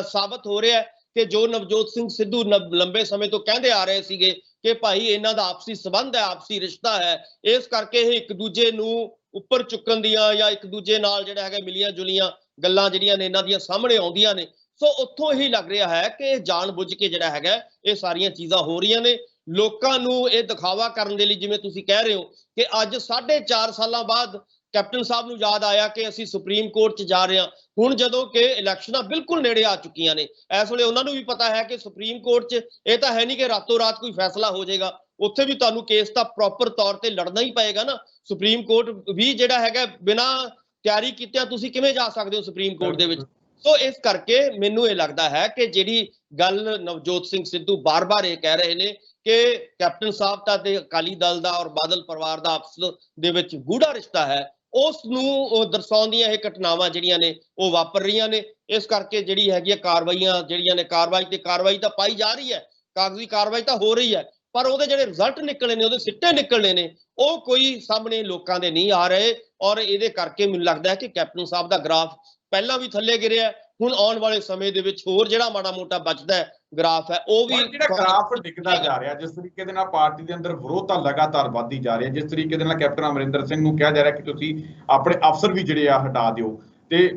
ਸਾਬਤ ਹੋ ਰਿਹਾ ਹੈ ਕਿ ਜੋ ਨਵਜੋਤ ਸਿੰਘ ਸਿੱਧੂ ਲੰਬੇ ਸਮੇਂ ਤੋਂ ਕਹਿੰਦੇ ਆ ਰਹੇ ਸੀਗੇ ਕਿ ਭਾਈ ਇਹਨਾਂ ਦਾ ਆਪਸੀ ਸਬੰਧ ਹੈ, ਆਪਸੀ ਰਿਸ਼ਤਾ ਹੈ, ਇਸ ਕਰਕੇ ਇਹ ਇੱਕ ਦੂਜੇ ਨੂੰ ਉੱਪਰ ਚੁੱਕਣ ਦੀਆਂ ਜਾਂ ਇੱਕ ਦੂਜੇ ਨਾਲ ਜਿਹੜਾ ਹੈਗਾ ਮਿਲੀਆਂ ਜੁਲੀਆਂ ਗੱਲਾਂ ਜਿਹੜੀਆਂ ਨੇ ਇਹਨਾਂ ਦੀਆਂ ਸਾਹਮਣੇ ਆਉਂਦੀਆਂ ਨੇ। ਸੋ ਉੱਥੋਂ ਹੀ ਲੱਗ ਰਿਹਾ ਹੈ ਕਿ ਇਹ ਜਾਣ ਬੁੱਝ ਕੇ ਜਿਹੜਾ ਹੈਗਾ ਇਹ ਸਾਰੀਆਂ ਚੀਜ਼ਾਂ ਹੋ ਰਹੀਆਂ ਨੇ, ਲੋਕਾਂ ਨੂੰ ਇਹ ਦਿਖਾਵਾ ਕਰਨ ਦੇ ਲਈ। ਜਿਵੇਂ ਤੁਸੀਂ ਕਹਿ ਰਹੇ ਹੋ ਕਿ ਅੱਜ 4.5 ਸਾਲਾਂ ਬਾਅਦ ਕੈਪਟਨ ਸਾਹਿਬ ਨੂੰ ਯਾਦ ਆਇਆ ਕਿ ਅਸੀਂ ਸੁਪਰੀਮ ਕੋਰਟ 'ਚ ਜਾ ਰਹੇ ਹਾਂ, ਹੁਣ ਜਦੋਂ ਕਿ ਇਲੈਕਸ਼ਨਾਂ ਬਿਲਕੁਲ ਨੇੜੇ ਆ ਚੁੱਕੀਆਂ ਨੇ। ਇਸ ਵੇਲੇ ਉਹਨਾਂ ਨੂੰ ਵੀ ਪਤਾ ਹੈ ਕਿ ਸੁਪਰੀਮ ਕੋਰਟ 'ਚ ਇਹ ਤਾਂ ਹੈ ਨਹੀਂ ਕਿ ਰਾਤੋਂ ਰਾਤ ਕੋਈ ਫੈਸਲਾ ਹੋ ਜਾਏਗਾ, ਉੱਥੇ ਵੀ ਤੁਹਾਨੂੰ ਕੇਸ ਤਾਂ ਪ੍ਰੋਪਰ ਤੌਰ ਤੇ ਲੜਨਾ ਹੀ ਪਏਗਾ ਨਾ। ਸੁਪਰੀਮ ਕੋਰਟ ਵੀ ਜਿਹੜਾ ਹੈਗਾ ਬਿਨਾਂ ਤਿਆਰੀ ਕੀਤਿਆਂ ਤੁਸੀਂ ਕਿਵੇਂ ਜਾ ਸਕਦੇ ਹੋ ਸੁਪਰੀਮ ਕੋਰਟ ਦੇ ਵਿੱਚ। ਸੋ ਇਸ ਕਰਕੇ ਮੈਨੂੰ ਇਹ ਲੱਗਦਾ ਹੈ ਕਿ ਜਿਹੜੀ ਗੱਲ ਨਵਜੋਤ ਸਿੰਘ ਸਿੱਧੂ ਬਾਰ-ਬਾਰ ਇਹ ਕਹਿ ਰਹੇ ਨੇ ਕਿ ਕੈਪਟਨ ਸਾਹਿਬ ਦਾ ਤੇ ਅਕਾਲੀ ਦਲ ਦਾ ਔਰ ਬਾਦਲ ਪਰਿਵਾਰ ਦਾ ਆਪਸ ਦੇ ਵਿੱਚ ਗੂੜਾ ਰਿਸ਼ਤਾ ਹੈ, ਉਸ ਨੂੰ ਦਰਸਾਉਂਦੀਆਂ ਇਹ ਘਟਨਾਵਾਂ ਜਿਹੜੀਆਂ ਨੇ ਉਹ ਵਾਪਰ ਰਹੀਆਂ ਨੇ। ਇਸ ਕਰਕੇ ਜਿਹੜੀ ਹੈਗੀ ਕਾਰਵਾਈਆਂ ਜਿਹੜੀਆਂ ਨੇ, ਕਾਰਵਾਈ ਤਾਂ ਪਾਈ ਜਾ ਰਹੀ ਹੈ, ਕਾਗਜ਼ੀ ਕਾਰਵਾਈ ਤਾਂ ਹੋ ਰਹੀ ਹੈ, ਪਰ ਉਹਦੇ ਜਿਹੜੇ ਰਿਜ਼ਲਟ ਨਿਕਲਣੇ ਨੇ, ਉਹਦੇ ਸਿੱਟੇ ਨਿਕਲਣੇ ਨੇ, ਉਹ ਕੋਈ ਸਾਹਮਣੇ ਲੋਕਾਂ ਦੇ ਨਹੀਂ ਆ ਰਹੇ। ਔਰ ਇਹਦੇ ਕਰਕੇ ਮੈਨੂੰ ਲੱਗਦਾ ਹੈ ਕਿ ਕੈਪਟਨ ਸਾਹਿਬ ਦਾ ਗ੍ਰਾਫ ਪਹਿਲਾਂ ਵੀ ਥੱਲੇ ਗਿਰਿਆ, ਹੁਣ ਆਉਣ ਵਾਲੇ ਸਮੇਂ ਦੇ ਵਿੱਚ ਹੋਰ ਜਿਹੜਾ ਮਾੜਾ ਮੋਟਾ ਬਚਦਾ ਹੈ ਗ੍ਰਾਫ ਹੈ ਉਹ ਵੀ ਜਿਹੜਾ ਗ੍ਰਾਫ ਡਿੱਗਦਾ ਜਾ ਰਿਹਾ। ਜਿਸ ਤਰੀਕੇ ਦੇ ਨਾਲ ਪਾਰਟੀ ਦੇ ਅੰਦਰ ਵਿਰੋਧਤਾ ਲਗਾਤਾਰ ਵੱਧਦੀ ਜਾ ਰਹੀ ਹੈ, ਜਿਸ ਤਰੀਕੇ ਦੇ ਨਾਲ ਕੈਪਟਨ ਅਮਰਿੰਦਰ ਸਿੰਘ ਨੂੰ ਕਿਹਾ ਜਾ ਰਿਹਾ ਕਿ ਤੁਸੀਂ ਆਪਣੇ ਅਫਸਰ ਵੀ ਜਿਹੜੇ ਆ ਹਟਾ ਦਿਓ, ਤੇ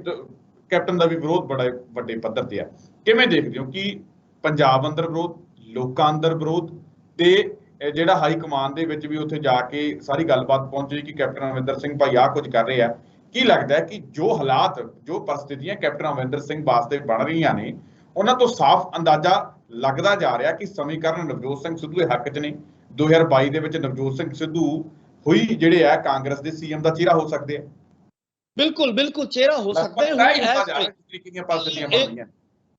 ਕੈਪਟਨ ਦਾ ਵੀ ਵਿਰੋਧ ਬੜਾ ਵੱਡੇ ਪੱਧਰ ਤੇ ਆ। ਕਿਵੇਂ ਦੇਖਦੇ ਹੋ ਕਿ ਪੰਜਾਬ ਅੰਦਰ ਵਿਰੋਧ, ਲੋਕਾਂ ਅੰਦਰ ਵਿਰੋਧ, ਤੇ ਜਿਹੜਾ ਹਾਈ ਕਮਾਂਡ ਦੇ ਵਿੱਚ ਵੀ ਉੱਥੇ ਜਾ ਕੇ ਸਾਰੀ ਗੱਲਬਾਤ ਪਹੁੰਚੀ ਕਿ ਕੈਪਟਨ ਅਮਰਿੰਦਰ ਸਿੰਘ ਭਾਈ ਆਹ ਕੁਝ ਕਰ ਰਹੇ ਆ। ਕੀ ਲੱਗਦਾ ਹੈ ਕਿ ਜੋ ਹਾਲਾਤ, ਜੋ ਪਰਿਸਥਿਤੀਆਂ ਕੈਪਟਨ ਅਮਰਿੰਦਰ ਸਿੰਘ ਵਾਸਤੇ ਬਣ ਰਹੀਆਂ ਨੇ, ਉਹਨਾਂ ਤੋਂ ਸਾਫ਼ ਅੰਦਾਜ਼ਾ ਲੱਗਦਾ ਜਾ ਰਿਹਾ ਕਿ ਸਮੀਕਰਨ ਨਵਜੋਤ ਸਿੰਘ ਸਿੱਧੂ ਦੇ ਹੱਕ 'ਚ ਨੇ। 2022 ਦੇ ਵਿੱਚ ਨਵਜੋਤ ਸਿੰਘ ਸਿੱਧੂ ਹੋਈ ਜਿਹੜੇ ਆ ਕਾਂਗਰਸ ਦੇ ਸੀਐਮ ਦਾ ਚਿਹਰਾ ਹੋ ਸਕਦੇ ਆ। ਬਿਲਕੁਲ ਚਿਹਰਾ ਹੋ ਸਕਦਾ ਹੈ।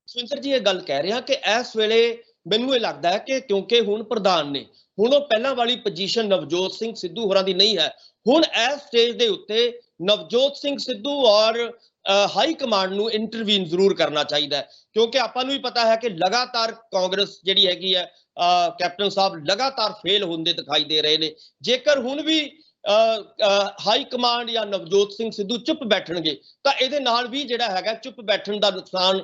ਸੁਖਵਿੰਦਰ ਜੀ ਇਹ ਗੱਲ ਕਹਿ ਰਿਹਾ ਕਿ ਇਸ ਵੇਲੇ ਮੈਨੂੰ ਇਹ ਲੱਗਦਾ ਹੈ ਕਿ ਕਿਉਂਕਿ ਹੁਣ ਪ੍ਰਧਾਨ ਨੇ, ਹੁਣ ਉਹ ਪਹਿਲਾਂ ਵਾਲੀ ਪੋਜੀਸ਼ਨ ਨਵਜੋਤ ਸਿੰਘ ਸਿੱਧੂ ਹੋਰਾਂ ਦੀ ਨਹੀਂ ਹੈ। ਹੁਣ ਇਸ ਸਟੇਜ ਦੇ ਉੱਤੇ ਨਵਜੋਤ ਸਿੰਘ ਸਿੱਧੂ ਔਰ ਹਾਈ ਕਮਾਂਡ ਨੂੰ ਇੰਟਰਵੀਨ ਜ਼ਰੂਰ ਕਰਨਾ ਚਾਹੀਦਾ ਹੈ, ਕਿਉਂਕਿ ਆਪਾਂ ਨੂੰ ਵੀ ਪਤਾ ਹੈ ਕਿ ਲਗਾਤਾਰ ਕਾਂਗਰਸ ਜਿਹੜੀ ਹੈਗੀ ਹੈ, ਕੈਪਟਨ ਸਾਹਿਬ ਲਗਾਤਾਰ ਫੇਲ ਹੁੰਦੇ ਦਿਖਾਈ ਦੇ ਰਹੇ ਨੇ। ਜੇਕਰ ਹੁਣ ਵੀ ਹਾਈ ਕਮਾਂਡ ਜਾਂ ਨਵਜੋਤ ਸਿੰਘ ਸਿੱਧੂ ਚੁੱਪ ਬੈਠਣਗੇ ਤਾਂ ਇਹਦੇ ਨਾਲ ਵੀ ਜਿਹੜਾ ਹੈਗਾ ਚੁੱਪ ਬੈਠਣ ਦਾ ਨੁਕਸਾਨ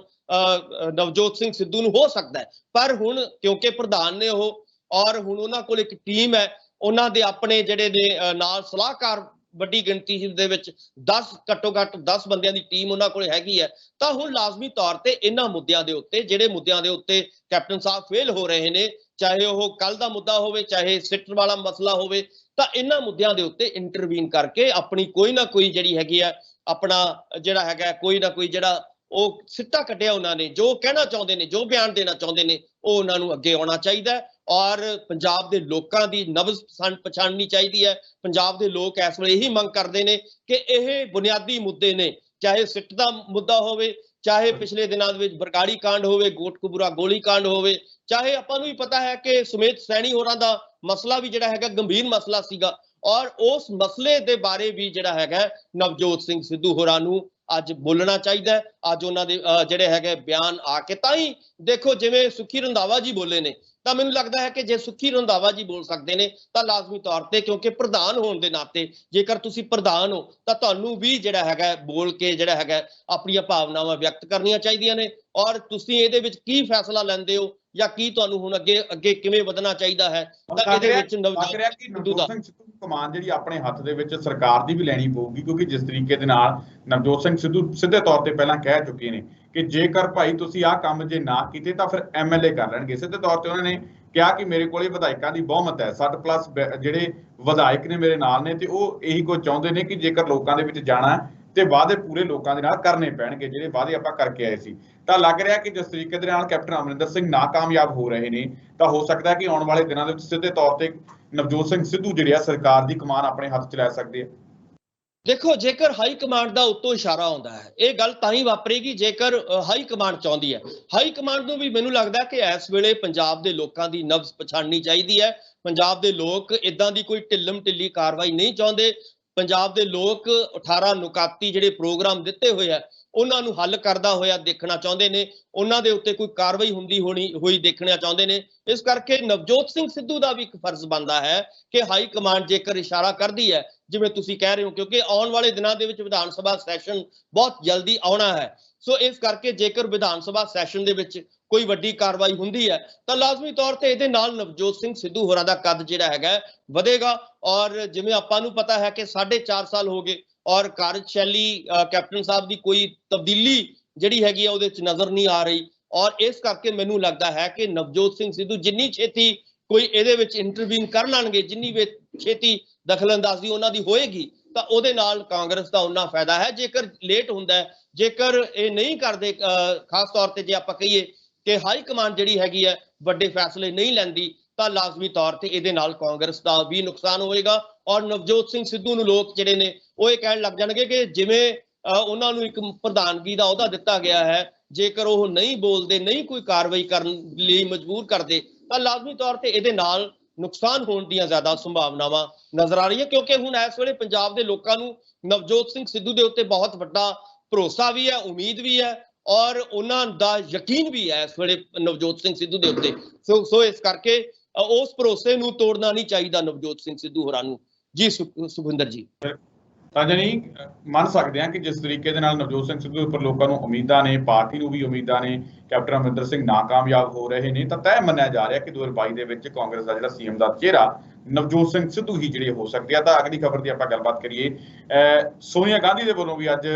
ਨਵਜੋਤ ਸਿੰਘ ਸਿੱਧੂ ਨੂੰ ਹੋ ਸਕਦਾ ਹੈ। ਪਰ ਹੁਣ ਕਿਉਂਕਿ ਪ੍ਰਧਾਨ ਨੇ ਉਹ, ਔਰ ਹੁਣ ਉਹਨਾਂ ਕੋਲ ਇੱਕ ਟੀਮ ਹੈ, ਉਹਨਾਂ ਦੇ ਆਪਣੇ ਜਿਹੜੇ ਨੇ ਨਾਲ ਸਲਾਹਕਾਰ ਵੱਡੀ ਗਿਣਤੀ ਦੇ ਵਿੱਚ 10 ਘੱਟੋ ਘੱਟ 10 ਬੰਦਿਆਂ ਦੀ ਟੀਮ ਉਹਨਾਂ ਕੋਲ ਹੈਗੀ ਹੈ, ਤਾਂ ਹੁਣ ਲਾਜ਼ਮੀ ਤੌਰ ਤੇ ਇਹਨਾਂ ਮੁੱਦਿਆਂ ਦੇ ਉੱਤੇ, ਜਿਹੜੇ ਮੁੱਦਿਆਂ ਦੇ ਉੱਤੇ ਕੈਪਟਨ ਸਾਹਿਬ ਫੇਲ ਹੋ ਰਹੇ ਨੇ, ਚਾਹੇ ਉਹ ਕੱਲ ਦਾ ਮੁੱਦਾ ਹੋਵੇ, ਚਾਹੇ ਸਿੱਟ ਵਾਲਾ ਮਸਲਾ ਹੋਵੇ, ਤਾਂ ਇਹਨਾਂ ਮੁੱਦਿਆਂ ਦੇ ਉੱਤੇ ਇੰਟਰਵੀਨ ਕਰਕੇ ਆਪਣੀ ਕੋਈ ਨਾ ਕੋਈ ਜਿਹੜੀ ਹੈਗੀ ਆ ਆਪਣਾ ਜਿਹੜਾ ਹੈਗਾ ਕੋਈ ਨਾ ਕੋਈ ਜਿਹੜਾ ਉਹ ਸਿੱਟਾ ਕੱਢਿਆ ਉਹਨਾਂ ਨੇ, ਜੋ ਕਹਿਣਾ ਚਾਹੁੰਦੇ ਨੇ, ਜੋ ਬਿਆਨ ਦੇਣਾ ਚਾਹੁੰਦੇ ਨੇ, ਉਹ ਉਹਨਾਂ ਨੂੰ ਅੱਗੇ ਆਉਣਾ ਚਾਹੀਦਾ ਹੈ। ਔਰ ਪੰਜਾਬ ਦੇ ਲੋਕਾਂ ਦੀ ਨਬਜ਼ ਪਛਾਣਨੀ ਚਾਹੀਦੀ ਹੈ। ਪੰਜਾਬ ਦੇ ਲੋਕ ਇਸ ਵੇਲੇ ਇਹੀ ਮੰਗ ਕਰਦੇ ਨੇ ਕਿ ਇਹ ਬੁਨਿਆਦੀ ਮੁੱਦੇ ਨੇ, ਚਾਹੇ ਸਿੱਟ ਦਾ ਮੁੱਦਾ ਹੋਵੇ, ਚਾਹੇ ਪਿਛਲੇ ਦਿਨਾਂ ਦੇ ਵਿੱਚ ਬਰਗਾੜੀ ਕਾਂਡ ਹੋਵੇ, ਕੋਟਕਪੂਰਾ ਗੋਲੀ ਕਾਂਡ ਹੋਵੇ, ਚਾਹੇ ਆਪਾਂ ਨੂੰ ਵੀ ਪਤਾ ਹੈ ਕਿ ਸੁਮੇਧ ਸੈਣੀ ਹੋਰਾਂ ਦਾ ਮਸਲਾ ਵੀ ਜਿਹੜਾ ਹੈਗਾ ਗੰਭੀਰ ਮਸਲਾ ਸੀਗਾ, ਔਰ ਉਸ ਮਸਲੇ ਦੇ ਬਾਰੇ ਵੀ ਜਿਹੜਾ ਹੈਗਾ ਨਵਜੋਤ ਸਿੰਘ ਸਿੱਧੂ ਹੋਰਾਂ ਨੂੰ ਅੱਜ ਬੋਲਣਾ ਚਾਹੀਦਾ। ਅੱਜ ਉਹਨਾਂ ਦੇ ਜਿਹੜੇ ਹੈਗੇ ਬਿਆਨ ਆ ਕੇ, ਤਾਂ ਹੀ ਦੇਖੋ ਜਿਵੇਂ ਸੁੱਖੀ ਰੰਧਾਵਾ ਜੀ ਬੋਲੇ ਨੇ, ਤਾਂ ਮੈਨੂੰ ਲੱਗਦਾ ਹੈ ਕਿ ਜੇ ਸੁੱਖੀ ਰੰਧਾਵਾ ਜੀ ਬੋਲ ਸਕਦੇ ਨੇ ਤਾਂ ਲਾਜ਼ਮੀ ਤੌਰ ਤੇ, ਕਿਉਂਕਿ ਪ੍ਰਧਾਨ ਹੋਣ ਦੇ ਨਾਤੇ, ਜੇਕਰ ਤੁਸੀਂ ਪ੍ਰਧਾਨ ਹੋ ਤਾਂ ਤੁਹਾਨੂੰ ਵੀ ਜਿਹੜਾ ਹੈਗਾ ਬੋਲ ਕੇ ਜਿਹੜਾ ਹੈਗਾ ਆਪਣੀਆਂ ਭਾਵਨਾਵਾਂ ਵਿਅਕਤ ਕਰਨੀਆਂ ਚਾਹੀਦੀਆਂ ਨੇ। ਔਰ ਤੁਸੀਂ ਇਹਦੇ ਵਿੱਚ ਕੀ ਫੈਸਲਾ ਲੈਂਦੇ ਹੋ ਜਾਂ ਕੀ ਤੁਹਾਨੂੰ ਹੁਣ ਅੱਗੇ ਕਿਵੇਂ ਵਧਣਾ ਚਾਹੀਦਾ ਹੈ, ਤਾਂ ਇਹਦੇ ਵਿੱਚ ਨਵਜੋਤ ਸਿੰਘ ਸਿੱਧੂ ਕਮਾਨ ਜਿਹੜੀ ਆਪਣੇ ਹੱਥ ਦੇ ਵਿੱਚ ਸਰਕਾਰ ਦੀ ਵੀ ਲੈਣੀ ਪਊਗੀ, ਕਿਉਂਕਿ ਜਿਸ ਤਰੀਕੇ ਦੇ ਨਾਲ ਨਵਜੋਤ ਸਿੰਘ ਸਿੱਧੂ ਸਿੱਧੇ ਤੌਰ ਤੇ ਪਹਿਲਾਂ ਕਹਿ ਚੁੱਕੇ ਨੇ ਕਿ ਜੇਕਰ ਭਾਈ ਤੁਸੀਂ ਆਹ ਕੰਮ ਜੇ ਨਾ ਕੀਤੇ ਤਾਂ ਫਿਰ ਐਮਐਲਏ ਕਰ ਲੈਣਗੇ। ਸਿੱਧੇ ਤੌਰ ਤੇ ਉਹਨਾਂ ਨੇ ਕਿਹਾ ਕਿ ਮੇਰੇ ਕੋਲੇ ਵਿਧਾਇਕਾਂ ਦੀ ਬਹੁਮਤ ਹੈ, 60+ ਜਿਹੜੇ ਵਿਧਾਇਕ ਨੇ ਮੇਰੇ ਨਾਲ ਨੇ, ਤੇ ਉਹ ਇਹੀ ਕੁਝ ਚਾਹੁੰਦੇ ਨੇ ਕਿ ਜੇਕਰ ਲੋਕਾਂ ਦੇ ਵਿੱਚ ਜਾਣਾ ਤੇ ਵਾਅਦੇ ਪੂਰੇ ਲੋਕਾਂ ਦੇ ਨਾਲ ਕਰਨੇ ਪੈਣਗੇ, ਜਿਹੜੇ ਵਾਅਦੇ ਆਪਾਂ ਕਰਕੇ ਆਏ ਸੀ। ਤਾਂ ਲੱਗ ਰਿਹਾ ਕਿ ਜਿਸ ਤਰੀਕੇ ਦੇ ਨਾਲ ਕੈਪਟਨ ਅਮਰਿੰਦਰ ਸਿੰਘ ਨਾਕਾਮਯਾਬ ਹੋ ਰਹੇ ਨੇ, ਤਾਂ ਹੋ ਸਕਦਾ ਕਿ ਆਉਣ ਵਾਲੇ ਦਿਨਾਂ ਦੇ ਵਿੱਚ ਸਿੱਧੇ ਤੌਰ ਤੇ ਨਵਜੋਤ ਸਿੰਘ ਸਿੱਧੂ ਜਿਹੜੇ ਆ ਸਰਕਾਰ ਦੀ ਕਮਾਨ ਆਪਣੇ ਹੱਥ 'ਚ ਲੈ ਸਕਦੇ ਆ। ਦੇਖੋ, ਜੇਕਰ ਹਾਈ ਕਮਾਂਡ ਦਾ ਉੱਤੋਂ ਇਸ਼ਾਰਾ ਆਉਂਦਾ ਹੈ, ਇਹ ਗੱਲ ਤਾਂ ਹੀ ਵਾਪਰੇਗੀ ਜੇਕਰ ਹਾਈ ਕਮਾਂਡ ਚਾਹੁੰਦੀ ਹੈ। ਹਾਈ ਕਮਾਂਡ ਨੂੰ ਵੀ ਮੈਨੂੰ ਲੱਗਦਾ ਕਿ ਇਸ ਵੇਲੇ ਪੰਜਾਬ ਦੇ ਲੋਕਾਂ ਦੀ ਨਬਜ਼ ਪਛਾਣਨੀ ਚਾਹੀਦੀ ਹੈ। ਪੰਜਾਬ ਦੇ ਲੋਕ ਇਦਾਂ ਦੀ ਕੋਈ ਢਿੱਲਮ ਢਿੱਲੀ ਕਾਰਵਾਈ ਨਹੀਂ ਚਾਹੁੰਦੇ। ਪੰਜਾਬ ਦੇ ਲੋਕ 18 ਨੁਕਾਤੀ ਜਿਹੜੇ ਪ੍ਰੋਗਰਾਮ ਦਿੱਤੇ ਹੋਏ ਆ ਉਹਨਾਂ ਨੂੰ ਹੱਲ ਕਰਦਾ ਹੋਇਆ ਦੇਖਣਾ ਚਾਹੁੰਦੇ ਨੇ, ਉਹਨਾਂ ਦੇ ਉੱਤੇ ਕੋਈ ਕਾਰਵਾਈ ਹੋਈ ਦੇਖਣਾ ਚਾਹੁੰਦੇ ਨੇ। ਇਸ ਕਰਕੇ ਨਵਜੋਤ ਸਿੰਘ ਸਿੱਧੂ ਦਾ ਵੀ ਇੱਕ ਫਰਜ਼ ਬਣਦਾ ਹੈ ਕਿ ਹਾਈ ਕਮਾਂਡ ਜੇਕਰ ਇਸ਼ਾਰਾ ਕਰਦੀ ਹੈ, ਜਿਵੇਂ ਤੁਸੀਂ ਕਹਿ ਰਹੇ ਹੋ, ਕਿਉਂਕਿ ਆਉਣ ਵਾਲੇ ਦਿਨਾਂ ਦੇ ਵਿੱਚ ਵਿਧਾਨ ਸਭਾ ਸੈਸ਼ਨ ਬਹੁਤ ਜਲਦੀ ਆਉਣਾ ਹੈ। ਸੋ ਇਸ ਕਰਕੇ ਜੇਕਰ ਵਿਧਾਨ ਸਭਾ ਸੈਸ਼ਨ ਦੇ ਵਿੱਚ ਕੋਈ ਵੱਡੀ ਕਾਰਵਾਈ ਹੁੰਦੀ ਹੈ ਤਾਂ ਲਾਜ਼ਮੀ ਤੌਰ ਤੇ ਇਹਦੇ ਨਾਲ ਨਵਜੋਤ ਸਿੰਘ ਸਿੱਧੂ ਹੋਰਾਂ ਦਾ ਕੱਦ ਜਿਹੜਾ ਹੈਗਾ ਵਧੇਗਾ। ਔਰ ਜਿਵੇਂ ਆਪਾਂ ਨੂੰ ਪਤਾ ਹੈ ਕਿ 4.5 ਸਾਲ ਹੋ ਗਏ ਔਰ ਕਾਰਜਸ਼ੈਲੀ ਕੈਪਟਨ ਸਾਹਿਬ ਦੀ ਕੋਈ ਤਬਦੀਲੀ ਜਿਹੜੀ ਹੈਗੀ ਆ ਉਹਦੇ ਵਿੱਚ ਨਜ਼ਰ ਨਹੀਂ ਆ ਰਹੀ। ਔਰ ਇਸ ਕਰਕੇ ਮੈਨੂੰ ਲੱਗਦਾ ਹੈ ਕਿ ਨਵਜੋਤ ਸਿੰਘ ਸਿੱਧੂ ਜਿੰਨੀ ਛੇਤੀ ਕੋਈ ਇਹਦੇ ਵਿੱਚ ਇੰਟਰਵੀਨ ਕਰ ਲੈਣਗੇ, ਜਿੰਨੀ ਛੇਤੀ ਦਖਲਅੰਦਾਜ਼ੀ ਉਹਨਾਂ ਦੀ ਹੋਏਗੀ ਤਾਂ ਉਹਦੇ ਨਾਲ ਕਾਂਗਰਸ ਦਾ ਉਹਨਾਂ ਫਾਇਦਾ ਹੈ। ਜੇਕਰ ਲੇਟ ਹੁੰਦਾ ਹੈ, ਜੇਕਰ ਇਹ ਨਹੀਂ ਕਰਦੇ, ਖਾਸ ਤੌਰ ਤੇ ਜੇ ਆਪਾਂ ਕਹੀਏ ਕਿ ਹਾਈ ਕਮਾਂਡ ਜਿਹੜੀ ਹੈਗੀ ਹੈ ਵੱਡੇ ਫੈਸਲੇ ਨਹੀਂ ਲੈਂਦੀ, ਤਾਂ ਲਾਜ਼ਮੀ ਤੌਰ ਤੇ ਇਹਦੇ ਨਾਲ ਕਾਂਗਰਸ ਦਾ ਵੀ ਨੁਕਸਾਨ ਹੋਏਗਾ। ਔਰ ਨਵਜੋਤ ਸਿੰਘ ਸਿੱਧੂ ਨੂੰ ਲੋਕ ਜਿਹੜੇ ਨੇ ਉਹ ਇਹ ਕਹਿਣ ਲੱਗ ਜਾਣਗੇ ਕਿ ਜਿਵੇਂ ਉਹਨਾਂ ਨੂੰ ਇੱਕ ਪ੍ਰਧਾਨਗੀ ਦਾ ਅਹੁਦਾ ਦਿੱਤਾ ਗਿਆ ਹੈ, ਜੇਕਰ ਉਹ ਨਹੀਂ ਬੋਲਦੇ, ਨਹੀਂ ਕੋਈ ਕਾਰਵਾਈ ਕਰਨ ਲਈ ਮਜਬੂਰ ਕਰਦੇ, ਤਾਂ ਲਾਜ਼ਮੀ ਤੌਰ ਤੇ ਇਹਦੇ ਨਾਲ ਨੁਕਸਾਨ ਹੋਣ ਦੀਆਂ ਜ਼ਿਆਦਾ ਸੰਭਾਵਨਾਵਾਂ ਨਜ਼ਰ ਆ ਰਹੀਆਂ। ਕਿਉਂਕਿ ਹੁਣ ਇਸ ਵੇਲੇ ਪੰਜਾਬ ਦੇ ਲੋਕਾਂ ਨੂੰ ਨਵਜੋਤ ਸਿੰਘ ਸਿੱਧੂ ਦੇ ਉੱਤੇ ਬਹੁਤ ਵੱਡਾ ਭਰੋਸਾ ਵੀ ਹੈ, ਉਮੀਦ ਵੀ ਹੈ ਔਰ ਉਹਨਾਂ ਦਾ ਯਕੀਨ ਵੀ ਹੈ ਇਸ ਵੇਲੇ ਨਵਜੋਤ ਸਿੰਘ ਸਿੱਧੂ ਦੇ ਉੱਤੇ। ਸੋ ਇਸ ਕਰਕੇ ਉਸ ਭਰੋਸੇ ਨੂੰ ਤੋੜਨਾ ਨਹੀਂ ਚਾਹੀਦਾ ਨਵਜੋਤ ਸਿੰਘ ਸਿੱਧੂ ਹੋਰਾਂ ਨੂੰ। ਜੀ ਸੁਖਵਿੰਦਰ ਜੀ, ਤਾਂ ਜਾਨੀ ਮੰਨ ਸਕਦੇ ਹਾਂ ਕਿ ਜਿਸ ਤਰੀਕੇ ਦੇ ਨਾਲ ਨਵਜੋਤ ਸਿੰਘ ਸਿੱਧੂ ਉੱਪਰ ਲੋਕਾਂ ਨੂੰ ਉਮੀਦਾਂ ਨੇ, ਪਾਰਟੀ ਨੂੰ ਵੀ ਉਮੀਦਾਂ ਨੇ, ਕੈਪਟਨ ਅਮਰਿੰਦਰ ਸਿੰਘ ਨਾਕਾਮਯਾਬ ਹੋ ਰਹੇ ਨੇ, ਤਾਂ ਤੈਅ ਮੰਨਿਆ ਜਾ ਰਿਹਾ ਕਿ 2022 ਦੇ ਵਿੱਚ ਕਾਂਗਰਸ ਦਾ ਜਿਹੜਾ ਸੀਐਮ ਦਾ ਚਿਹਰਾ ਨਵਜੋਤ ਸਿੰਘ ਸਿੱਧੂ ਹੀ ਜਿਹੜੇ ਹੋ ਸਕਦੇ ਆ। ਤਾਂ ਅਗਲੀ ਖਬਰ ਦੀ ਆਪਾਂ ਗੱਲਬਾਤ ਕਰੀਏ। ਸੋਨੀਆ ਗਾਂਧੀ ਦੇ ਵੱਲੋਂ ਵੀ ਅੱਜ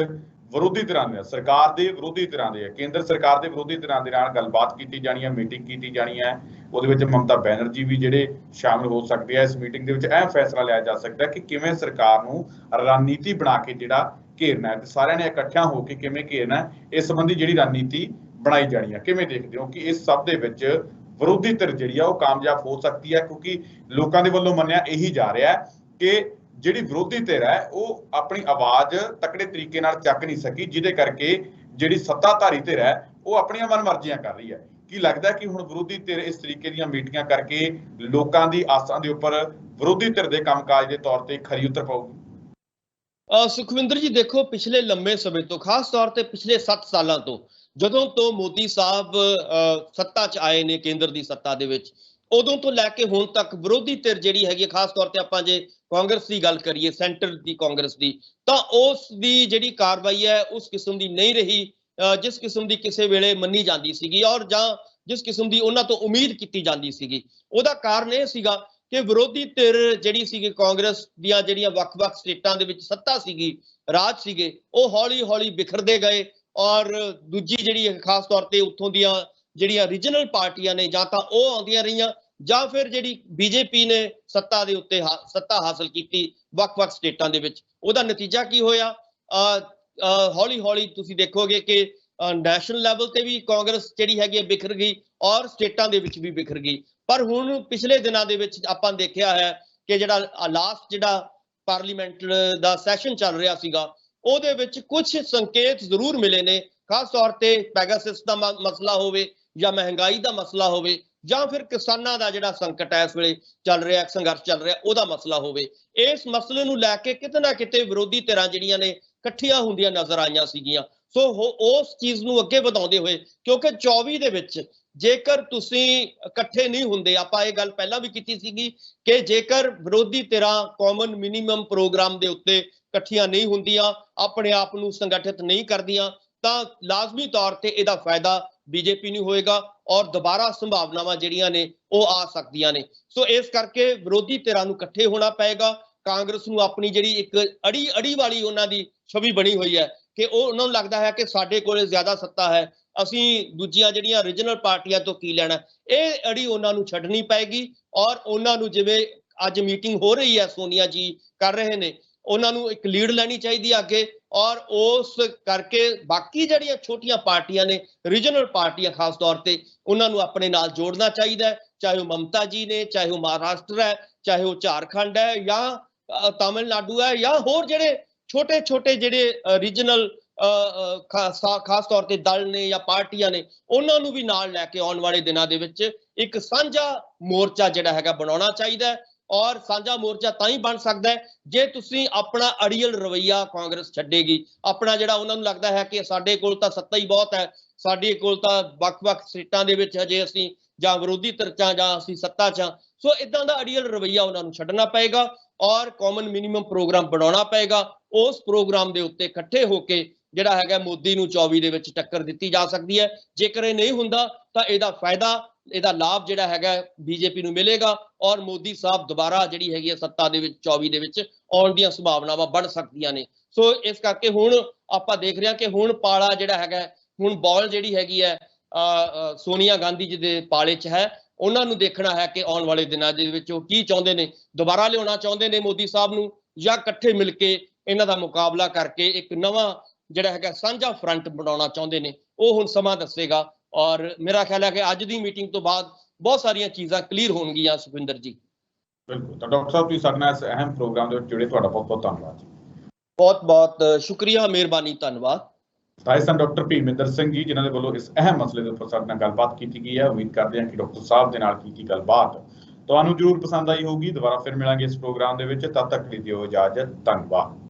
ਵਿਰੋਧੀ ਧਿਰਾਂ ਦੇ, ਸਰਕਾਰ ਦੇ ਵਿਰੋਧੀ ਧਿਰਾਂ ਦੇ, ਕੇਂਦਰ ਸਰਕਾਰ ਦੇ ਵਿਰੋਧੀ ਧਿਰਾਂ ਦੇ ਨਾਲ ਗੱਲਬਾਤ ਕੀਤੀ ਜਾਣੀ ਹੈ, ਮੀਟਿੰਗ ਕੀਤੀ ਜਾਣੀ ਹੈ। ਉਹਦੇ ਵਿੱਚ ਮਮਤਾ ਬੈਨਰਜੀ ਵੀ ਜਿਹੜੇ ਸ਼ਾਮਿਲ ਹੋ ਸਕਦੇ ਆ। ਇਸ ਮੀਟਿੰਗ ਦੇ ਵਿੱਚ ਅਹਿਮ ਫੈਸਲਾ ਲਿਆ ਜਾ ਸਕਦਾ ਕਿ ਕਿਵੇਂ ਸਰਕਾਰ ਨੂੰ ਰਣਨੀਤੀ ਬਣਾ ਕੇ ਜਿਹੜਾ ਘੇਰਨਾ ਹੈ, ਤੇ ਸਾਰਿਆਂ ਨੇ ਇਕੱਠਿਆਂ ਹੋ ਕੇ ਕਿਵੇਂ ਘੇਰਨਾ, ਇਸ ਸੰਬੰਧੀ ਜਿਹੜੀ ਰਣਨੀਤੀ ਬਣਾਈ ਜਾਣੀ ਹੈ। ਕਿਵੇਂ ਦੇਖਦੇ ਹੋ ਕਿ ਇਸ ਸਭ ਦੇ ਵਿੱਚ ਵਿਰੋਧੀ ਧਿਰ ਜਿਹੜੀ ਆ ਉਹ ਕਾਮਯਾਬ ਹੋ ਸਕਦੀ ਹੈ? ਕਿਉਂਕਿ ਲੋਕਾਂ ਦੇ ਵੱਲੋਂ ਮੰਨਿਆ ਇਹੀ ਜਾ ਰਿਹਾ ਕਿ ਜਿਹੜੀ ਵਿਰੋਧੀ ਧਿਰ ਹੈ ਉਹ ਆਪਣੀ ਆਵਾਜ਼ ਤਕੜੇ ਤਰੀਕੇ ਨਾਲ ਚੱਕ ਨਹੀਂ ਸਕੀ, ਜਿਹਦੇ ਕਰਕੇ ਜਿਹੜੀ ਸੱਤਾਧਾਰੀ ਧਿਰ ਹੈ ਉਹ ਆਪਣੀਆਂ ਮਨਮਰਜ਼ੀਆਂ ਕਰ ਰਹੀ ਹੈ। ਕੀ ਲੱਗਦਾ ਕਿ ਹੁਣ ਵਿਰੋਧੀ ਧਿਰ ਇਸ ਤਰੀਕੇ ਦੀਆਂ ਮੀਟਿੰਗਾਂ ਕਰਕੇ ਲੋਕਾਂ ਦੀ ਆਸਾਂ ਦੇ ਉੱਪਰ ਵਿਰੋਧੀ ਧਿਰ ਦੇ ਕੰਮਕਾਜ ਦੇ ਤੌਰ ਤੇ ਖਰੀ ਉਤਰ ਪਾਊਗੀ? ਸੁਖਵਿੰਦਰ ਜੀ, ਦੇਖੋ ਪਿਛਲੇ ਲੰਮੇ ਸਮੇਂ ਤੋਂ, ਖਾਸ ਤੌਰ ਤੇ ਪਿਛਲੇ 7 ਸਾਲਾਂ ਤੋਂ, ਜਦੋਂ ਤੋਂ ਮੋਦੀ ਸਾਹਿਬ ਸੱਤਾ 'ਚ ਆਏ ਨੇ, ਕੇਂਦਰ ਦੀ ਸੱਤਾ ਦੇ ਵਿੱਚ, ਉਦੋਂ ਤੋਂ ਲੈ ਕੇ ਹੁਣ ਤੱਕ ਵਿਰੋਧੀ ਧਿਰ ਜਿਹੜੀ ਹੈਗੀ, ਖਾਸ ਤੌਰ ਤੇ ਆਪਾਂ ਜੇ ਕਾਂਗਰਸ ਦੀ ਗੱਲ ਕਰੀਏ, ਸੈਂਟਰ ਦੀ ਕਾਂਗਰਸ ਦੀ, ਤਾਂ ਉਸ ਦੀ ਜਿਹੜੀ ਕਾਰਵਾਈ ਹੈ ਉਸ ਕਿਸਮ ਦੀ ਨਹੀਂ ਰਹੀ ਜਿਸ ਕਿਸਮ ਦੀ ਕਿਸੇ ਵੇਲੇ ਮੰਨੀ ਜਾਂਦੀ ਸੀਗੀ ਔਰ ਜਾਂ ਜਿਸ ਕਿਸਮ ਦੀ ਉਹਨਾਂ ਤੋਂ ਉਮੀਦ ਕੀਤੀ ਜਾਂਦੀ ਸੀਗੀ। ਉਹਦਾ ਕਾਰਨ ਇਹ ਸੀਗਾ ਕਿ ਵਿਰੋਧੀ ਧਿਰ ਜਿਹੜੀ ਸੀਗੀ ਕਾਂਗਰਸ ਦੀਆਂ, ਜਿਹੜੀਆਂ ਵੱਖ-ਵੱਖ ਸਟੇਟਾਂ ਦੇ ਵਿੱਚ ਸੱਤਾ ਸੀਗੀ, ਰਾਜ ਸੀਗੇ, ਉਹ ਹੌਲੀ-ਹੌਲੀ ਬਿਖਰਦੇ ਗਏ ਔਰ ਦੂਜੀ ਜਿਹੜੀ ਖਾਸ ਤੌਰ ਤੇ ਉੱਥੋਂ ਦੀਆਂ ਜਿਹੜੀਆਂ ਰੀਜਨਲ ਪਾਰਟੀਆਂ ਨੇ, ਜਾਂ ਤਾਂ ਉਹ ਆਉਂਦੀਆਂ ਰਹੀਆਂ ਜਾਂ ਫਿਰ ਜਿਹੜੀ ਬੀਜੇਪੀ ਨੇ ਸੱਤਾ ਦੇ ਉੱਤੇ ਸੱਤਾ ਹਾਸਲ ਕੀਤੀ ਵੱਖ-ਵੱਖ ਸਟੇਟਾਂ ਦੇ ਵਿੱਚ। ਉਹਦਾ ਨਤੀਜਾ ਕੀ ਹੋਇਆ? ਹੌਲੀ-ਹੌਲੀ ਤੁਸੀਂ ਦੇਖੋਗੇ ਕਿ ਨੈਸ਼ਨਲ ਲੈਵਲ ਤੇ ਵੀ ਕਾਂਗਰਸ ਜਿਹੜੀ ਹੈਗੀ ਬਿਖਰ ਗਈ ਔਰ ਸਟੇਟਾਂ ਦੇ ਵਿੱਚ ਵੀ ਬਿਖਰ ਗਈ। ਪਰ ਹੁਣ ਪਿਛਲੇ ਦਿਨਾਂ ਦੇ ਵਿੱਚ ਆਪਾਂ ਦੇਖਿਆ ਹੈ ਕਿ ਜਿਹੜਾ ਲਾਸਟ ਜਿਹੜਾ ਪਾਰਲੀਮੈਂਟ ਦਾ ਸੈਸ਼ਨ ਚੱਲ ਰਿਹਾ ਸੀਗਾ, ਉਹਦੇ ਵਿੱਚ ਕੁਝ ਸੰਕੇਤ ਜ਼ਰੂਰ ਮਿਲੇ ਨੇ, ਖਾਸ ਤੌਰ ਤੇ ਪੈਗਾਸਸ ਦਾ ਮਸਲਾ ਹੋਵੇ ਜਾਂ ਮਹਿੰਗਾਈ ਦਾ ਮਸਲਾ ਹੋਵੇ ਜਾਂ ਫਿਰ ਕਿਸਾਨਾਂ ਦਾ ਜਿਹੜਾ ਸੰਕਟ ਹੈ ਇਸ ਵੇਲੇ ਚੱਲ ਰਿਹਾ, ਸੰਘਰਸ਼ ਚੱਲ ਰਿਹਾ, ਉਹਦਾ ਮਸਲਾ ਹੋਵੇ। ਇਸ ਮਸਲੇ ਨੂੰ ਲੈ ਕੇ ਕਿਤੇ ਨਾ ਕਿਤੇ ਵਿਰੋਧੀ ਧਿਰਾਂ ਜਿਹੜੀਆਂ ਨੇ ਇਕੱਠੀਆਂ ਹੁੰਦੀਆਂ ਨਜ਼ਰ ਆਈਆਂ ਸੀਗੀਆਂ। ਸੋ ਉਸ ਚੀਜ਼ ਨੂੰ ਅੱਗੇ ਵਧਾਉਂਦੇ ਹੋਏ, ਕਿਉਂਕਿ 24 ਦੇ ਵਿੱਚ ਜੇਕਰ ਤੁਸੀਂ ਇਕੱਠੇ ਨਹੀਂ ਹੁੰਦੇ, ਆਪਾਂ ਇਹ ਗੱਲ ਪਹਿਲਾਂ ਵੀ ਕੀਤੀ ਸੀਗੀ ਕਿ ਜੇਕਰ ਵਿਰੋਧੀ ਧਿਰਾਂ ਕਾਮਨ ਮਿਨੀਮਮ ਪ੍ਰੋਗਰਾਮ ਦੇ ਉੱਤੇ ਇਕੱਠੀਆਂ ਨਹੀਂ ਹੁੰਦੀਆਂ, ਆਪਣੇ ਆਪ ਨੂੰ ਸੰਗਠਿਤ ਨਹੀਂ ਕਰਦੀਆਂ, ਤਾਂ ਲਾਜ਼ਮੀ ਤੌਰ ਤੇ ਇਹਦਾ ਫਾਇਦਾ ਬੀਜੇਪੀ ਨੂੰ ਹੋਏਗਾ ਔਰ ਦੁਬਾਰਾ ਸੰਭਾਵਨਾਵਾਂ ਜਿਹੜੀਆਂ ਨੇ ਉਹ ਆ ਸਕਦੀਆਂ ਨੇ। ਸੋ ਇਸ ਕਰਕੇ ਵਿਰੋਧੀ ਧਿਰਾਂ ਨੂੰ ਇਕੱਠੇ ਹੋਣਾ ਪਏਗਾ। ਕਾਂਗਰਸ ਨੂੰ ਆਪਣੀ ਜਿਹੜੀ ਇੱਕ ਅੜੀ ਵਾਲੀ ਉਹਨਾਂ ਦੀ ਛਵੀ ਬਣੀ ਹੋਈ ਹੈ ਕਿ ਉਹ ਉਹਨਾਂ ਨੂੰ ਲੱਗਦਾ ਹੈ ਕਿ ਸਾਡੇ ਕੋਲੇ ਜ਼ਿਆਦਾ ਸੱਤਾ ਹੈ, ਅਸੀਂ ਦੂਜੀਆਂ ਜਿਹੜੀਆਂ ਰੀਜਨਲ ਪਾਰਟੀਆਂ ਤੋਂ ਕੀ ਲੈਣਾ, ਇਹ ਅੜੀ ਉਹਨਾਂ ਨੂੰ ਛੱਡਣੀ ਪਏਗੀ ਔਰ ਉਹਨਾਂ ਨੂੰ, ਜਿਵੇਂ ਅੱਜ ਮੀਟਿੰਗ ਹੋ ਰਹੀ ਹੈ ਸੋਨੀਆ ਜੀ ਕਰ ਰਹੇ ਨੇ, ਉਹਨਾਂ ਨੂੰ ਇੱਕ ਲੀਡ ਲੈਣੀ ਚਾਹੀਦੀ ਹੈ ਅੱਗੇ ਔਰ ਉਸ ਕਰਕੇ ਬਾਕੀ ਜਿਹੜੀਆਂ ਛੋਟੀਆਂ ਪਾਰਟੀਆਂ ਨੇ, ਰੀਜਨਲ ਪਾਰਟੀਆਂ ਖਾਸ ਤੌਰ ਤੇ, ਉਹਨਾਂ ਨੂੰ ਆਪਣੇ ਨਾਲ ਜੋੜਨਾ ਚਾਹੀਦਾ ਹੈ। ਚਾਹੇ ਉਹ ਮਮਤਾ ਜੀ ਨੇ, ਚਾਹੇ ਉਹ ਮਹਾਰਾਸ਼ਟਰ ਹੈ, ਚਾਹੇ ਉਹ ਝਾਰਖੰਡ ਹੈ ਜਾਂ ਤਾਮਿਲਨਾਡੂ ਹੈ ਜਾਂ ਹੋਰ ਜਿਹੜੇ ਛੋਟੇ-ਛੋਟੇ ਜਿਹੜੇ ਰੀਜਨਲ ਖਾਸ ਤੌਰ ਤੇ ਦਲ ਨੇ ਜਾਂ ਪਾਰਟੀਆਂ ਨੇ, ਉਹਨਾਂ ਨੂੰ ਵੀ ਨਾਲ ਲੈ ਕੇ ਆਉਣ ਵਾਲੇ ਦਿਨਾਂ ਦੇ ਵਿੱਚ ਇੱਕ ਸਾਂਝਾ ਮੋਰਚਾ ਜਿਹੜਾ ਹੈਗਾ ਬਣਾਉਣਾ ਚਾਹੀਦਾ ਹੈ ਔਰ ਸਾਂਝਾ ਮੋਰਚਾ ਤਾਂ ਹੀ ਬਣ ਸਕਦਾ ਹੈ ਜੇ ਤੁਸੀਂ ਆਪਣਾ ਅੜੀਅਲ ਰਵੱਈਆ ਕਾਂਗਰਸ ਛੱਡੇਗੀ। ਆਪਣਾ ਜਿਹੜਾ ਉਹਨਾਂ ਨੂੰ ਲੱਗਦਾ ਹੈ ਕਿ ਸਾਡੇ ਕੋਲ ਤਾਂ ਸੱਤਾ ਹੀ ਬਹੁਤ ਹੈ, ਸਾਡੇ ਕੋਲ ਤਾਂ ਵੱਖ-ਵੱਖ ਸੀਟਾਂ ਦੇ ਵਿੱਚ ਹਜੇ ਅਸੀਂ ਜਾਂ ਵਿਰੋਧੀ ਧਿਰ 'ਚ ਜਾਂ ਅਸੀਂ ਸੱਤਾ 'ਚ, ਸੋ ਇਦਾਂ ਦਾ ਅੜੀਅਲ ਰਵੱਈਆ ਉਹਨਾਂ ਨੂੰ ਛੱਡਣਾ ਪਏਗਾ ਔਰ ਕਾਮਨ ਮਿਨੀਮਮ ਪ੍ਰੋਗਰਾਮ ਬਣਾਉਣਾ ਪਏਗਾ। ਉਸ ਪ੍ਰੋਗਰਾਮ ਦੇ ਉੱਤੇ ਇਕੱਠੇ ਹੋ ਕੇ ਜਿਹੜਾ ਹੈਗਾ ਮੋਦੀ ਨੂੰ 24 ਦੇ ਵਿੱਚ ਟੱਕਰ ਦਿੱਤੀ ਜਾ ਸਕਦੀ ਹੈ। ਜੇਕਰ ਇਹ ਨਹੀਂ ਹੁੰਦਾ ਤਾਂ ਇਹਦਾ ਫਾਇਦਾ, ਇਹਦਾ ਲਾਭ ਜਿਹੜਾ ਹੈਗਾ ਬੀਜੇਪੀ ਨੂੰ ਮਿਲੇਗਾ ਔਰ ਮੋਦੀ ਸਾਹਿਬ ਦੁਬਾਰਾ ਜਿਹੜੀ ਹੈਗੀ ਹੈ ਸੱਤਾ ਦੇ ਵਿੱਚ 24 ਦੇ ਵਿੱਚ ਆਉਣ ਦੀਆਂ ਸੰਭਾਵਨਾਵਾਂ ਬਣ ਸਕਦੀਆਂ ਨੇ। ਸੋ ਇਸ ਕਰਕੇ ਹੁਣ ਆਪਾਂ ਦੇਖ ਰਹੇ ਹਾਂ ਕਿ ਹੁਣ ਪਾਲਾ ਜਿਹੜਾ ਹੈਗਾ, ਹੁਣ ਬਾਲ ਜਿਹੜੀ ਹੈਗੀ ਹੈ ਸੋਨੀਆ ਗਾਂਧੀ ਜੀ ਦੇ ਪਾਲੇ 'ਚ ਹੈ। ਉਹਨਾਂ ਨੂੰ ਦੇਖਣਾ ਹੈ ਕਿ ਆਉਣ ਵਾਲੇ ਦਿਨਾਂ ਦੇ ਵਿੱਚ ਉਹ ਕੀ ਚਾਹੁੰਦੇ ਨੇ, ਦੁਬਾਰਾ ਲਿਆਉਣਾ ਚਾਹੁੰਦੇ ਨੇ ਮੋਦੀ ਸਾਹਿਬ ਨੂੰ ਜਾਂ ਇਕੱਠੇ ਮਿਲ ਕੇ ਇਹਨਾਂ ਦਾ ਮੁਕਾਬਲਾ ਕਰਕੇ ਇੱਕ ਨਵਾਂ ਜਿਹੜਾ ਹੈਗਾ ਸਾਂਝਾ ਫਰੰਟ ਬਣਾਉਣਾ ਚਾਹੁੰਦੇ ਨੇ। ਉਹ ਹੁਣ ਸਮਾਂ ਦੱਸੇਗਾ ਔਰ ਮੇਰਾ ਖਿਆਲ ਹੈ ਕਿ ਅੱਜ ਦੀ ਮੀਟਿੰਗ ਤੋਂ ਬਾਅਦ ਬਹੁਤ ਸਾਰੀਆਂ ਚੀਜ਼ਾਂ ਕਲੀਅਰ ਹੋਣਗੀਆਂ। ਸੁਖਵਿੰਦਰ ਜੀ ਬਿਲਕੁਲ, ਤਾਂ ਡਾਕਟਰ ਸਾਹਿਬ ਤੁਸੀਂ ਸਾਡੇ ਨਾਲ ਇਸ ਅਹਿਮ ਪ੍ਰੋਗਰਾਮ ਦੇ ਵਿੱਚ ਜੁੜੇ, ਤੁਹਾਡਾ ਬਹੁਤ ਬਹੁਤ ਧੰਨਵਾਦ ਜੀ। ਬਹੁਤ ਬਹੁਤ ਸ਼ੁਕਰੀਆ, ਮਿਹਰਬਾਨੀ, ਧੰਨਵਾਦ। ਰਾਜਸਥਾਨ ਡਾਕਟਰ ਭੀਮਿੰਦਰ ਸਿੰਘ ਜੀ, ਜਿਨ੍ਹਾਂ ਦੇ ਵੱਲੋਂ ਇਸ ਅਹਿਮ ਮਸਲੇ ਦੇ ਉੱਪਰ ਸਾਡੇ ਨਾਲ ਗੱਲਬਾਤ ਕੀਤੀ ਗਈ ਹੈ। ਉਮੀਦ ਕਰਦੇ ਹਾਂ ਕਿ ਡਾਕਟਰ ਸਾਹਿਬ ਦੇ ਨਾਲ ਕੀਤੀ ਗੱਲਬਾਤ ਤੁਹਾਨੂੰ ਜ਼ਰੂਰ ਪਸੰਦ ਆਈ ਹੋਊਗੀ। ਦੁਬਾਰਾ ਫਿਰ ਮਿਲਾਂਗੇ ਇਸ ਪ੍ਰੋਗਰਾਮ ਦੇ ਵਿੱਚ, ਤਦ ਤੱਕ ਲਈ ਦਿਓ ਇਜਾਜ਼ਤ। ਧੰਨਵਾਦ।